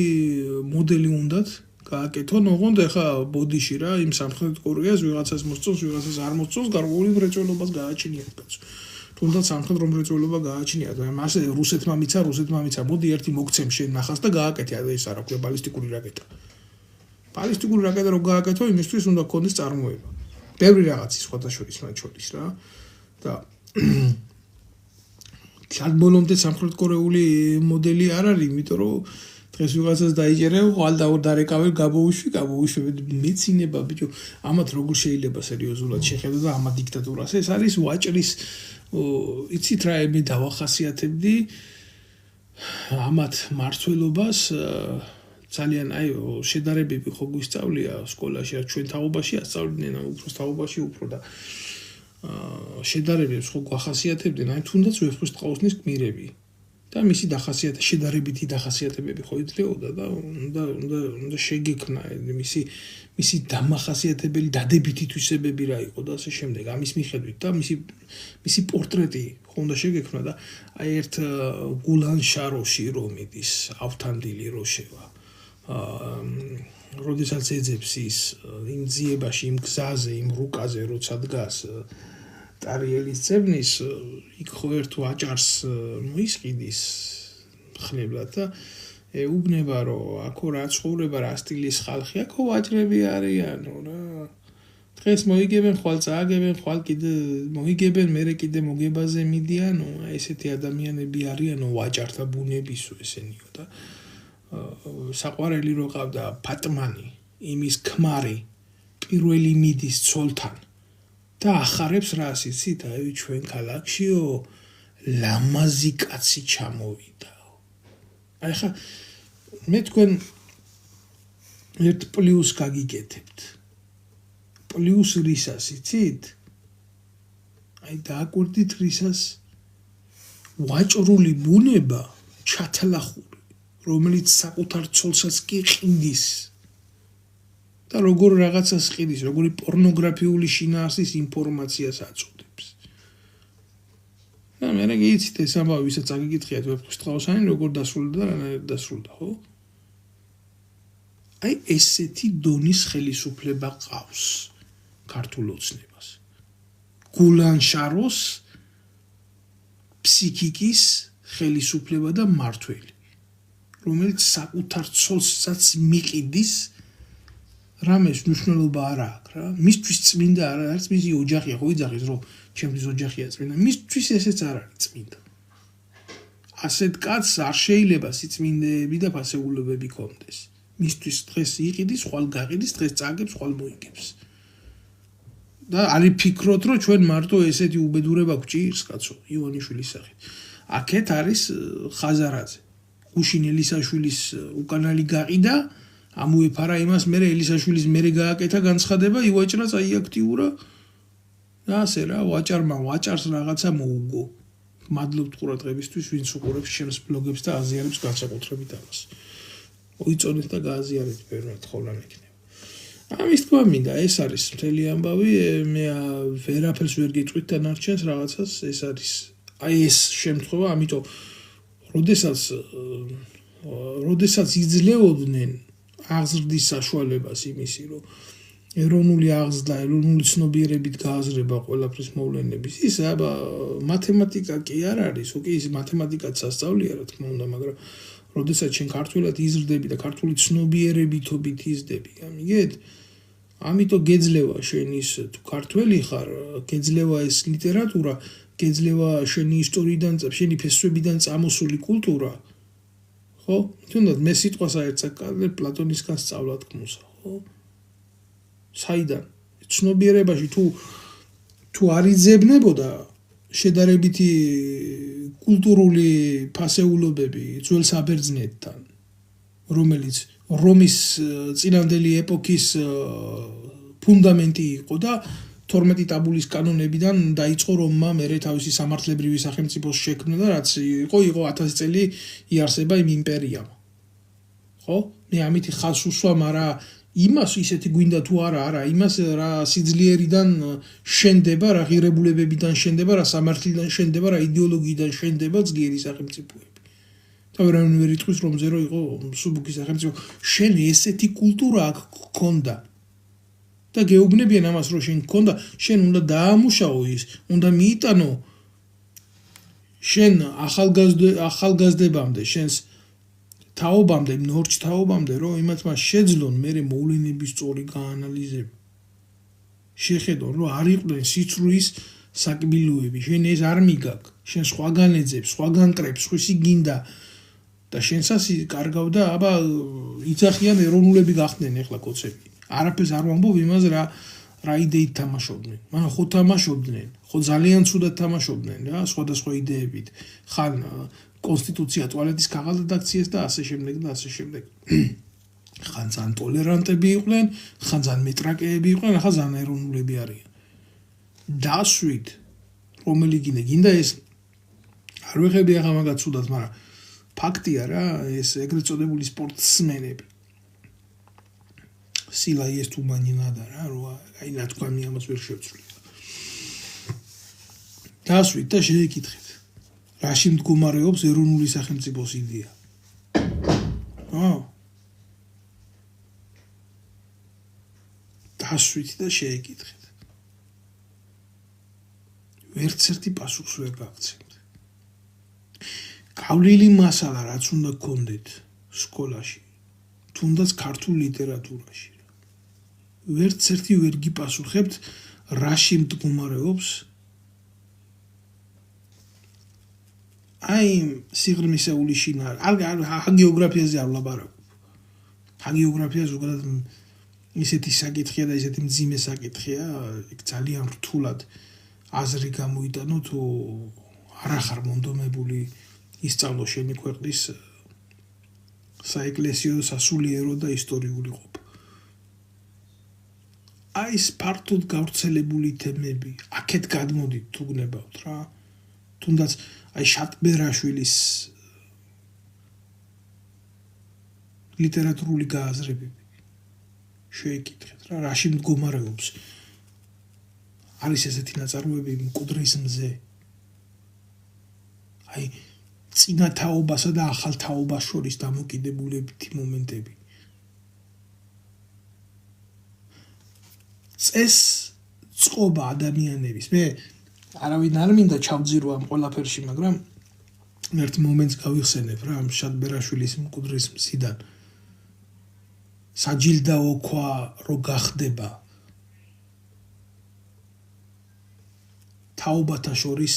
მოდელი უნდათ გააკეთონ, ოღონდ ეხა ბოდიში რა, იმ სამხრეთ კორეას ვიღაცას მოსწონს, ვიღაცას არ მოსწონს, გარკვეული მრეწველობას გააჩნიათ კაცო. თუნდაც სამხედრო მრეწველობა გააჩნიათ, ასე რუსეთმა მიცა, მოდი ერთი მოგცემ შენ ნახას და გააკეთე, ეს არა ქვია ბალისტიკური რაკეტა. ბალისტიკური რაკეტა რო გააკეთო, იმისთვის უნდა გქონდეს წარმოება. ბევრი რაღაცის სხვადასხვა მათ შორის რა. და სად ბოლომდე სამხრეთ კორეული მოდელი არ არის, იმიტომ რომ დღეს ვიღაცას დაიჭერე, ხვალ დარეკავე გაბოუშვები მეცინება ბიჭო, ამათ როგორ შეიძლება სერიოზულად შეხედო და ამა დიქტატურას. ეს არის ვაჭრის იცით რა მე დავახასიათებდი ამათ მართლობას ძალიან აი შედარებები ხო გვისწავლია სკოლაში, ჩვენ თაობაში ასწავლიდნენ, უფროს თაობაში უფრო და შედარებებს ხო გვახასიათებდნენ, აი თუნდაც ვეფხისტყაოსნის გმირები და მისი შედარებითი დახასიათებები ხო იძლეოდა და უნდა შეგექნა მისი დამახასიათებელი დადებითი თვისებები რა იყო და ასე შემდეგ. ამის მიხედვით და მისი პორტრეტი ხო უნდა შეგექნა და აი ერთ გულან შაროში რომ მიდის ავთანდილი როშევა. როდესაც ეძებს ის იმ ძიებაში, იმ გზაზე, იმ რუკაზე როცა დგას ტარიელის წებნის იქ ხო ერთ ვაჭარს მოისყიდის ხნებლად და ეუბნება რომ აქო რა ცხოვრება რა სტილის ხალხი აქო ვაჭრები არიანო რა დღეს მოიგებენ ხვალ წააგებენ ხვალ კიდე მოიგებენ მერე კიდე მოგებაზე მიდიანო ესეთი ადამიანები არიანო ვაჭართა ბუნებისო ესენიო და საყვარელი რო ყავდა ფატმანი იმის ქმარი პირველი მიდის ცოლთან და ახარებს რას იცით აი ჩვენ ქალაქშიო ლამაზი კაცი ჩამოვიდაო აი ხა მე თქვენ ერთ პლუს გაგიკეთებთ პლუს რისას იცით აი დააკვირდით რისას ვაჭრული ბუნება ჩათლახური რომელიც საკუთარ ცოლსაც კი ყინდის და როგორ რაღაცას ყიდის, როგორი პორნოგრაფიული შინაარსის ინფორმაციას აწოდებს. და მე რა გიცით ეს ამბავი, ვისაც აგიკითხიათ ვეფხისტყაოსანი, როგორ დასრულდა და რანაირად დასრულდა, ხო? აი ესეთი დონის ხელისუფლება ყავს ქართულ ოცნებას. გულან შაროს ფსიქიკის ხელისუფლება და მართველი, რომელიც საკუთარ ცოლსაც მიყიდის რამეს მნიშვნელობა არ აქვს რა მისთვის წმინდა არ არის მისი ოჯახია ხო იძახის რომ ჩემთვის ოჯახია წმინდა მისთვის ესეც არ არის წმინდა ასეთ კაცს არ შეიძლება სიწმინდეები და ფასეულებები კონდეს მისთვის დღეს იყიდის ხვალ გაყიდის დღეს წააგებს ხვალ მოიგებს და არის ფიქრობთ რომ ჩვენ მარტო ესეთი უბედურება გვჭირს კაცო ივანიშვილის სახით აქეთ არის ხაზარაძე გუშინ ელისაშვილის უკანალი გაყიდა ამუეფარა იმას მე ელისაშვილის მერე გააკეთა განცხადება ივაჭრა წაიაქტიურა და ასე რა ვაჭარს რაღაცა მოუგო მადლობთ ყურადღებისთვის ვინც უყურებს ჩემს ბლოგებს და აზიარებს განსაკუთრებით ამას მოიწონეთ და გააზიარეთ ბევრად ხოლმე მეკნება ამის თქვა მინდა ეს არის მთელი ამბავი მე ვერაფერს ვერ გიტყვით დანარჩენს რაღაცას ეს არის აი ეს შემთხვევა ამიტომ როდესაც იძლეოდნენ აღზრდის საშუალებას იმისი რომ ეროვნული აღზრდა ეროვნული ცნობიერებით გააზრება ყველაფრის მოვლენების ის აბა მათემატიკა კი არ არის ოკეი ის მათემატიკაც ასწავლია რა თქმა უნდა მაგრამ როდესაც შენ ქართულად იზრდები და ქართული ცნობიერებითობით იზრდები ამიგეთ ამიტომ გეძლევა შენ ის თუ ქართველი ხარ გეძლევა ეს ლიტერატურა გეძლევა შენი ისტორიიდან შენი ფესვებიდან წამოსული კულტურა ხო? თუნდაც მე სიტყვას აერწაკალე პლატონისგან სწავლა თქმულსა, ხო? საიდან? ცნობიერებაში თუ არ იძებნებოდა შედარებითი კულტურული ფასეულობები ძველ საბერძნეთთან, რომელიც რომის წინანდელი ეპოქის ფუნდამენტი იყო და 12 ტაბულის კანონებიდან დაიწყო რომმა მერე თავისი სამართლებრივი სახელმწიფოს შექმნა და რაც იყო 1000 წელი იარსება იმ იმპერიამ. ხო? მე ამითი ხაზს უსვამ არა იმას ისეთი გვინდა თუ არა, იმას რა სიძლიერიდან შენდება, რა ღირებულებებიდან შენდება, რა სამართლიდან შენდება, რა იდეოლოგიიდან შენდება ძლიერი სახელმწიფოები. და ვერავინ ვერ იტყვის რომ ზერო იყო მსუბუქი სახელმწიფო. შენ ესეთი კულტურა აქ გქონდა. და გეუბნებიან ამას რომ შენ გქონდა, შენ უნდა დაამუშაო ის, უნდა მიიტანო შენ ახალგაზრდებამდე, შენს თაობამდე, ნორჩ თაობამდე, რომ იმათ მას შეძლონ მერე მოვლენების სწორი გაანალიზება. შეხედონ, რომ არ იყვნენ სიცრუის საკბილოები, შენ ეს არ მიგაკ, შენ სხვაგან ეძებს, სხვაგან ტრებს, სხვისი გინდა და შენსაც კარგავ და აბა იცახიან ეროვნულები გახდნენ ეხლა კოცები. არაფერს არ ვამბობ იმას რა იდეით თამაშობდნენ. მაგრამ ხო თამაშობდნენ, ხო ძალიან ცუდად თამაშობდნენ რა, სხვადასხვა იდეებით. ხან კონსტიტუცია ტუალეტის ქაღალდად აქციეს და ასე შემდეგ და ასე შემდეგ. ხან ძალიან ტოლერანტები იყვნენ, ხან ძალიან მეტრაკეები იყვნენ, ახლა ძალიან ეროვნულები არიან. დასვით რომელი გინდა ეს არ ვეხები ახლა მაგათ ცუდად, მაგრამ ფაქტია რა, ეს ეგრეთ წოდებული სპორტსმენები. სილა ის თუ მანინადა რა, აი ნათქვამი ამას ვერ შევცვლი. დასვით და შეეკითხეთ. რაში მდგომარეობს ეროვნული სახელმწიფოს იდეა? დასვით და შეეკითხეთ. ვერც ერთი პასუხს ვერ გაგცემთ. გავლილი მასალა რაც უნდა გქონდეთ სკოლაში, თუნდაც ქართულ ლიტერატურაში. ვერც ერთი ვერ გიპასუხებთ რაში მდგომარეობს აი სიღრმისეული შინაარი. ჰაგიოგრაფიაზე არ ვლაპარაკობ. ჰაგიოგრაფია ზოგადად ისეთი საკითხია და ისეთი მძიმე საკითხია, იქ ძალიან რთულად აზრი გამოიტანო თუ არ ახარ მონდომებული ისწავლო შენი ქვეყნის საეკლესიო, სასულიერო და ისტორიული ყოფა. აი ეს ფართოდ გავრცელებული თემები, აქეთ გადმოდით თუ გნებავთ რა. თუნდაც აი შატბერაშვილის ლიტერატურული გააზრებები შეეკითხეთ რა, რაში მდგომარეობს. არის ესეთი ნაწარმოები მკვდრის მზე. აი წინა თაობასა და ახალ თაობას შორის დამოკიდებულებითი მომენტები. წეს წყობა ადამიანების. მე არავინ არ მინდა ჩავძირო ამ ყველაფერში, მაგრამ ერთ მომენტს გავიხსენებ რა, ამ შატბერაშვილის მკვდრის მზიდან. საჯილდაო ქვა რო გახდება თაობათა შორის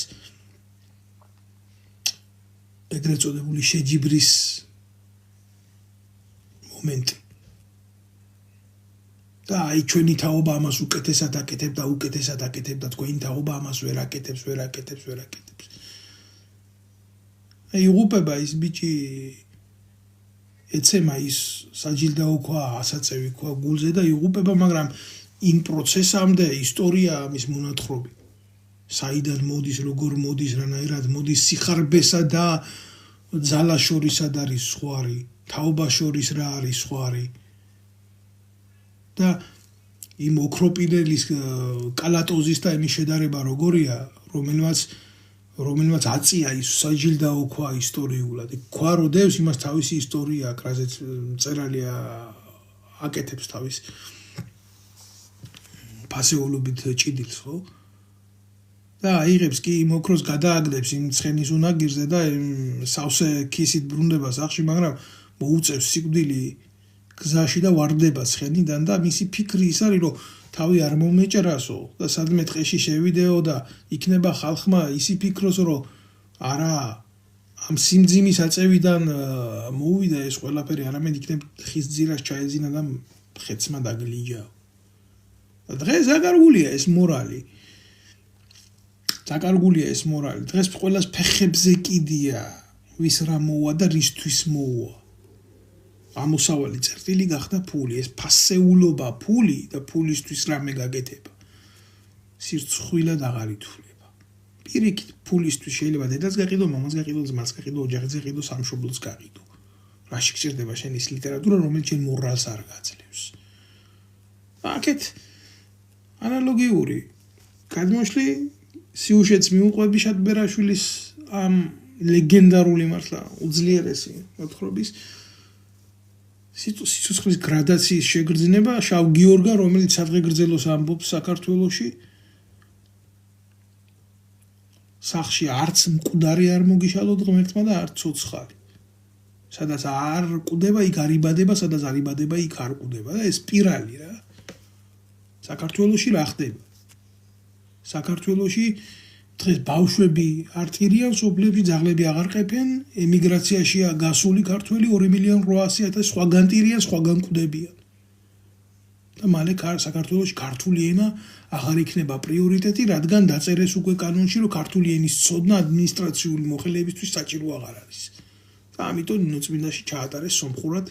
ეგრეთ წოდებული შეჯიბრის მომენტი. და აი ჩვენი თაობა ამას უკეთესად აკეთებს და უკეთესად აკეთებს და თქვენი თაობა ამას ვერ აკეთებს. აი იღუპება ის ბიჭი ეცემა ის საჯილდაო ქვა, ასაწევი ქვა გულზე და იღუპება, მაგრამ იმ პროცესამდე ისტორია ამის მონათხრობი. საიდან მოდის, როგორ მოდის, რანაირად მოდის, სიხარბესა და ძალას შორისად არის სხვარი, თაობას შორის რა არის სხვარი. და იმ ოქროპინელის კალატოზის და იმის შედარება როგორია, რომელმაც აწია ის საჯილდაო ქვა ისტორიულად. ქვა რო დევს, იმას თავისი ისტორია აქვს, რაზეც მწერალია აკეთებს თავის ფასეულობით ჭიდილს, ხო? და აიღებს კი იმ ოქროს გადააგდებს იმ ცხენის უნაგირზე და სავსე ქისით ბრუნდება სახში, მაგრამ მოუწევს სიკვდილი გზაში და ვარდება ცხენიდან და მისი ფიქრი ის არის, რომ თავი არ მომეჭრასო და სადმე ტყეში შევიდეო და იქნება ხალხმა ისი ფიქროს, რომ არა ამ სიმძიმის აწევიდან მოუვიდა ეს ყველაფერი, არამედ იქნებ ხის ძირას ჩაეძინა და ხეცმა დაგლიჯაო. და დღეს აკარგულია ეს მორალი. დაკარგულია ეს მორალი. დღეს ყველას ფეხებზე კიდია, ვის რა მოუვა და რისთვის მოუვა. ამოსავალი წერტილი გახდა ფული, ეს ფასეულობა ფული და ფულისთვის რამე გაკეთება. სირცხვილად აღარ ითვლება. პირიქით ფულისთვის შეიძლება დედას გაყიდო, მამას გაყიდო, ძმას გაყიდო, ოჯახის გაყიდო, სამშობლოს გაყიდო. რაში გჭირდება შენ ის ლიტერატურა, რომელიც შენ მორალს არ გაძლევს. აქეთ ანალოგიური გადმოშლი სიუჟეტს მიუყვები შატბერაშვილის ამ ლეგენდარული მართლა უძლიერესი მოთხრობის სიცოცხლის გრადაციის შეგრძნება, შავ გიორგა, რომელიც სადღეგრძელოს ამბობს საქართველოში, სახში არც მკვდარი არ მოგიშალოთ ღმერთმა და არც ცოცხალი. სადაც არ კვდება, იქ არ იბადება, სადაც არ იბადება, იქ არ კვდება და ეს სპირალი რა. საქართველოში რა ხდება? საქართველოში დღეს ბავშვები არტირიან, სოფლებში ძაღლები აღარ ყეფენ, ემიგრაციაშია გასული ქართველი 2,800,000 სხვაგან ტირიან, სხვაგან კვდებიან. და მალე საქართველოში ქართული ენა აღარ იქნება პრიორიტეტი, რადგან დაწერეს უკვე კანონში, რომ ქართული ენის ცოდნა ადმინისტრაციული მოხელეებისთვის საჭირო აღარ არის. და ამიტომ ნოწმინდაში ჩაატარეს სომხურად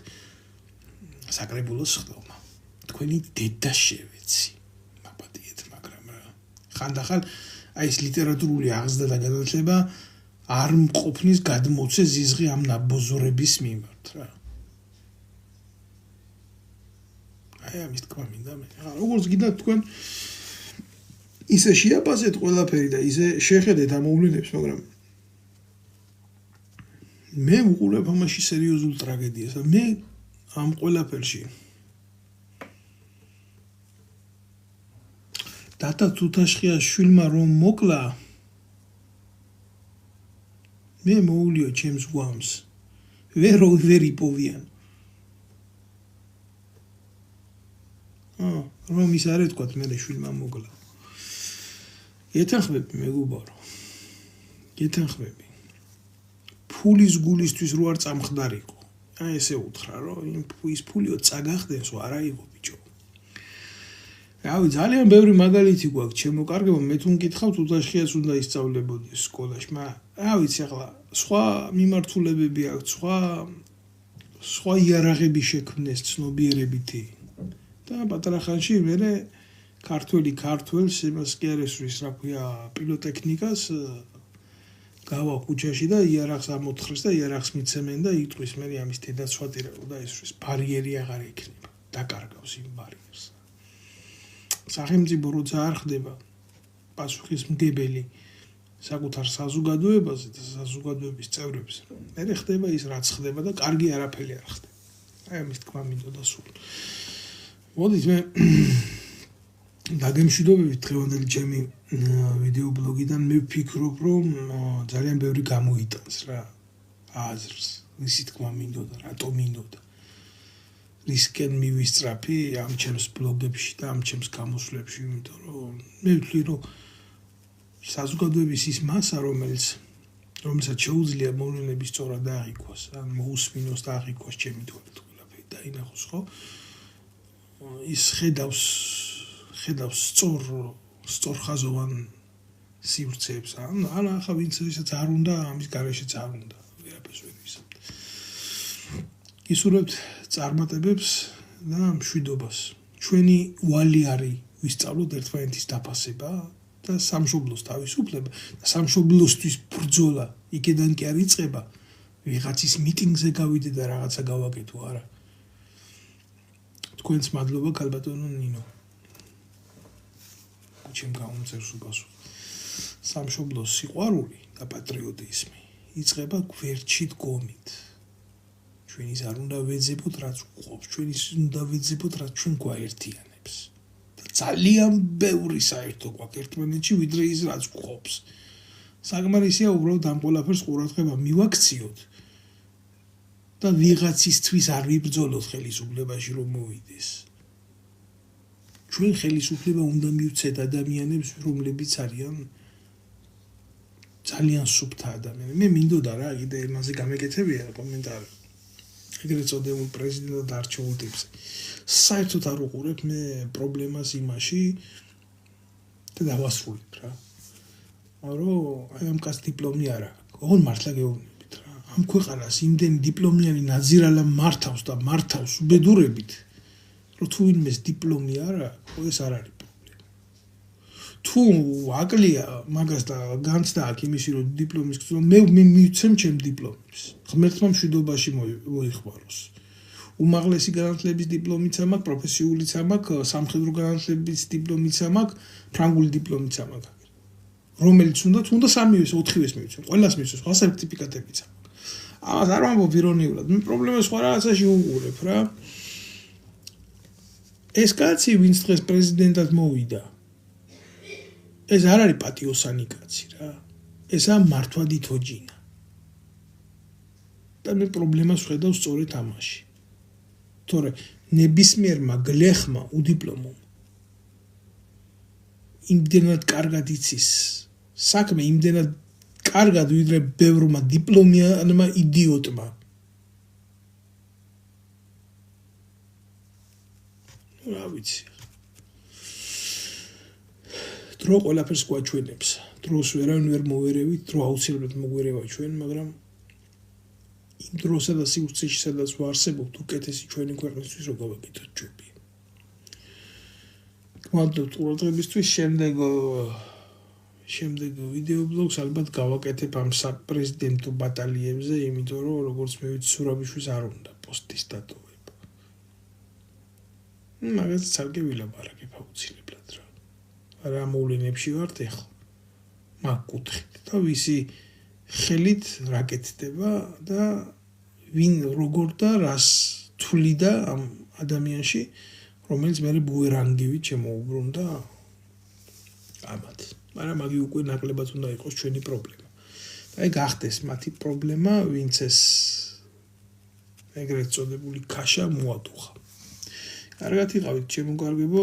საკრებულოს ხდომა. თქვენი დედა შევეცი. მაპატიეთ, მაგრამ ხანდახან აი ეს ლიტერატურული აღზრდა და გადაცლება არ მყოფნის გადმოცე ზიზღი ამ ნაბოზორების მიმართ რა. აი ამის თქვა მინდა მე. როგორც გინდათ თქვენ ისე შეაფასეთ ყველაფერი და ისე შეხედეთ ამ მოვლენებს, მაგრამ მე ვუყურებ ამაში სერიოზულ ტრაგედიას. მე ამ ყველაფერში დატა თუთაშხიას შვილმა რომ მოკლა მე მოულიო ჩემს გვამს ვერ იპოვიან რომ ის არ ეთქვათ მე შვილმა მოკლა ეთანხმები მეგობარო ეთანხმები ფულის გულისთვის რო არ წამხდარიყო აი ესე უთხრა რომ ის ფულიო წაგახდენს არა იყო ბიჭო რავი ძალიან ბევრი მაგალითი გვაქვს ჩემო კარგებო მე თუ მკითხავთ თუთაშხიას უნდა ისწავლებოდეს სკოლაში მაგრამ რა ვიცი ახლა სხვა მიმართულებები აქვს სხვა იარაღები შექმნეს ცნობიერებითი და პატარა ხანში მე ქართველს იმას კი არ ესვრის რა ქვია პილოტექნიკას გავა ქუჩაში და იარაღს ამოთხრეს და იარაღს მიცემენ და იტყვის მე ამის დედაცვატირებო და ესვრის ბარიერი აღარ იქნება დაკარგავს იმ ბარიერს სახელმწიფო როცა არ ხდება პასუხისმგებელი საკუთარ საზოგადოებაზე და საზოგადოების წევრებს მე ხდება ის რაც ხდება და კარგი არაფერი არ ხდება აი ამის თქმა მინდოდა სულ მოდით მე დაგემშვიდობებით დღევანდელი ჩემი ვიდეო ბლოგიდან მე ვფიქრობ რომ ძალიან ბევრი გამოიტანს რა აზრს ისი თქმა მინდოდა რატო მინდოდა რისკენ მივისწრაფი ამ ჩემს ბლოგებში და ამ ჩემს გამოსვლებში იმიტომ რომ მე ვთვლი რომ საზოგადოების ის მასა რომელსაც შეუძლია მოვლენების სწორად აღიქვას ან მოусმინოს და აღიქვას ჩემი თვალით ყველაფერი დაინახოს ხო ის ხედავს სწორხაზოვან სივრცეებს ან ახლა ვინც ისაც არ უნდა ამის გარეშეც არ უნდა ვერაფერს ვერ ვისაუბრებთ ისურვებთ წარმატებებს და მშვიდობას ჩვენი ვალი არის ვისწავლოთ ერთმანეთის დაფასება და სამშობლოს თავისუფლება და სამშობლოსთვის ბრძოლა იქედან კი არ იწყება ვიღაცის მიტინგზე გავიდე და რაღაცა გავაკეთო არა თქვენს მადლობა ქალბატონო ნინო ჩემ გამომწერს უპასუხ სამშობლოს სიყვარული და პატრიოტიზმი იწყება გვერდში დგომით ჩვენ ის არ უნდა ვეძებოთ რაც გვყობს ჩვენ ის უნდა ვეძებოთ რაც ჩვენ გვაერთიანებს და ძალიან ბევრი საერთო გვაქვს ერთმანეთში ვიდრე ის რაც გვყობს საკმარისია უბრალოდ ამ ყველაფერს ყურადღება მივაქციოთ და ვიღაცისთვის არ ვიბრძოლოთ ხელისუფლებაში რომ მოვიდეს ჩვენ ხელისუფლება უნდა მივცეთ ადამიანებს რომლებიც არიან ძალიან სუფთა ადამიანები მე მინდოდა რა კიდე იმაზე გამეკეთებია კომენტარი ეგრეთ წოდებულ პრეზიდენტად არჩეულ ტიპზე საერთოდ არ უყურებ მე პრობლემას იმაში და დავასრულებ რა რომ აი ამ კაც დიპლომი არა ოღონ მართლა გეუბნებით რა ამ ქვეყანას იმდენი დიპლომიანი ნაძირალა მართავს და მართავს უბედურებით რომ თუ ვინმეს დიპლომი არა ეს არ არის პრობლემა თუ აკლია მაგას და განცდა აქ იმისი რომ დიპლომის გზნო მე მივცემ ჩემ დიპლომებს ღმერთმა მშვიდობაში მოიხმაროს უმაღლესი განათლების დიპლომიც ამაქვს პროფესიულიც ამაქვს სამხედრო განათლების დიპლომიც ამაქვს ფრანგული დიპლომიც ამაქვს რომელიც უნდა სამივეს 4-ვეს მივცემ ყველას მივცემ სხვა სერტიფიკატებიც ამას არ ვამბობ ირონიულად მე პრობლემას სხვა რაღაცაში უყურებ რა ეს კაცი ვინც დღეს პრეზიდენტად მოვიდა ეს არ არის პატიოსანი კაცი რა ესა მართვადი თოჯინა და მე პრობლემას ვხედავ სწორედ ამაში თორე ნებისმიერმა გლეხმა უდიპლომო იმდენად კარგად იცის საქმე, იმდენად კარგად ვიდრე ბევრმა დიპლომიანმა იდიოტმა. რა ვიცი. დრო ყველაფერს გვაჩვენებს. დროს ვერავინ ვერ მოვერევით, დრო აუცილებლად მოგვერევა ჩვენ, მაგრამ იმ დროსა და სივრცეში, სადაც ვარსებობთ, უკეთესი ჩვენი ქვეყნისთვის რო გავაკეთოთ ჯობია. გმადლობთ ყურადღებისთვის. შემდეგ ვიდეო ბლოგს ალბათ გავაკეთებ ამ საპრეზიდენტო ბატალიებზე, იმიტომ რომ როგორც მე ვიცი, სურაბიშვილს არ უნდა პოსტის დატოვება. მაგას ცალკე ვილაპარაკებ აუცილებლად რა. რა მოვლენებში ვართ ახლა. მაგ კუთხით და ვისი ხელით რა კეთდება და ვინ როგორ და რას თვლიდა ამ ადამიანში, რომელიც მე ბუერანგივით შემოუბრუნდა ამათ. მაგრამ მაგი უკვე ნაკლებად უნდა იყოს ჩვენი პრობლემა. და აი გახდეს მათი პრობლემა, ვინც ეს ეგრეთ წოდებული ქაშა მოატუხა. კარგად იყავით, ჩემო კარგებო,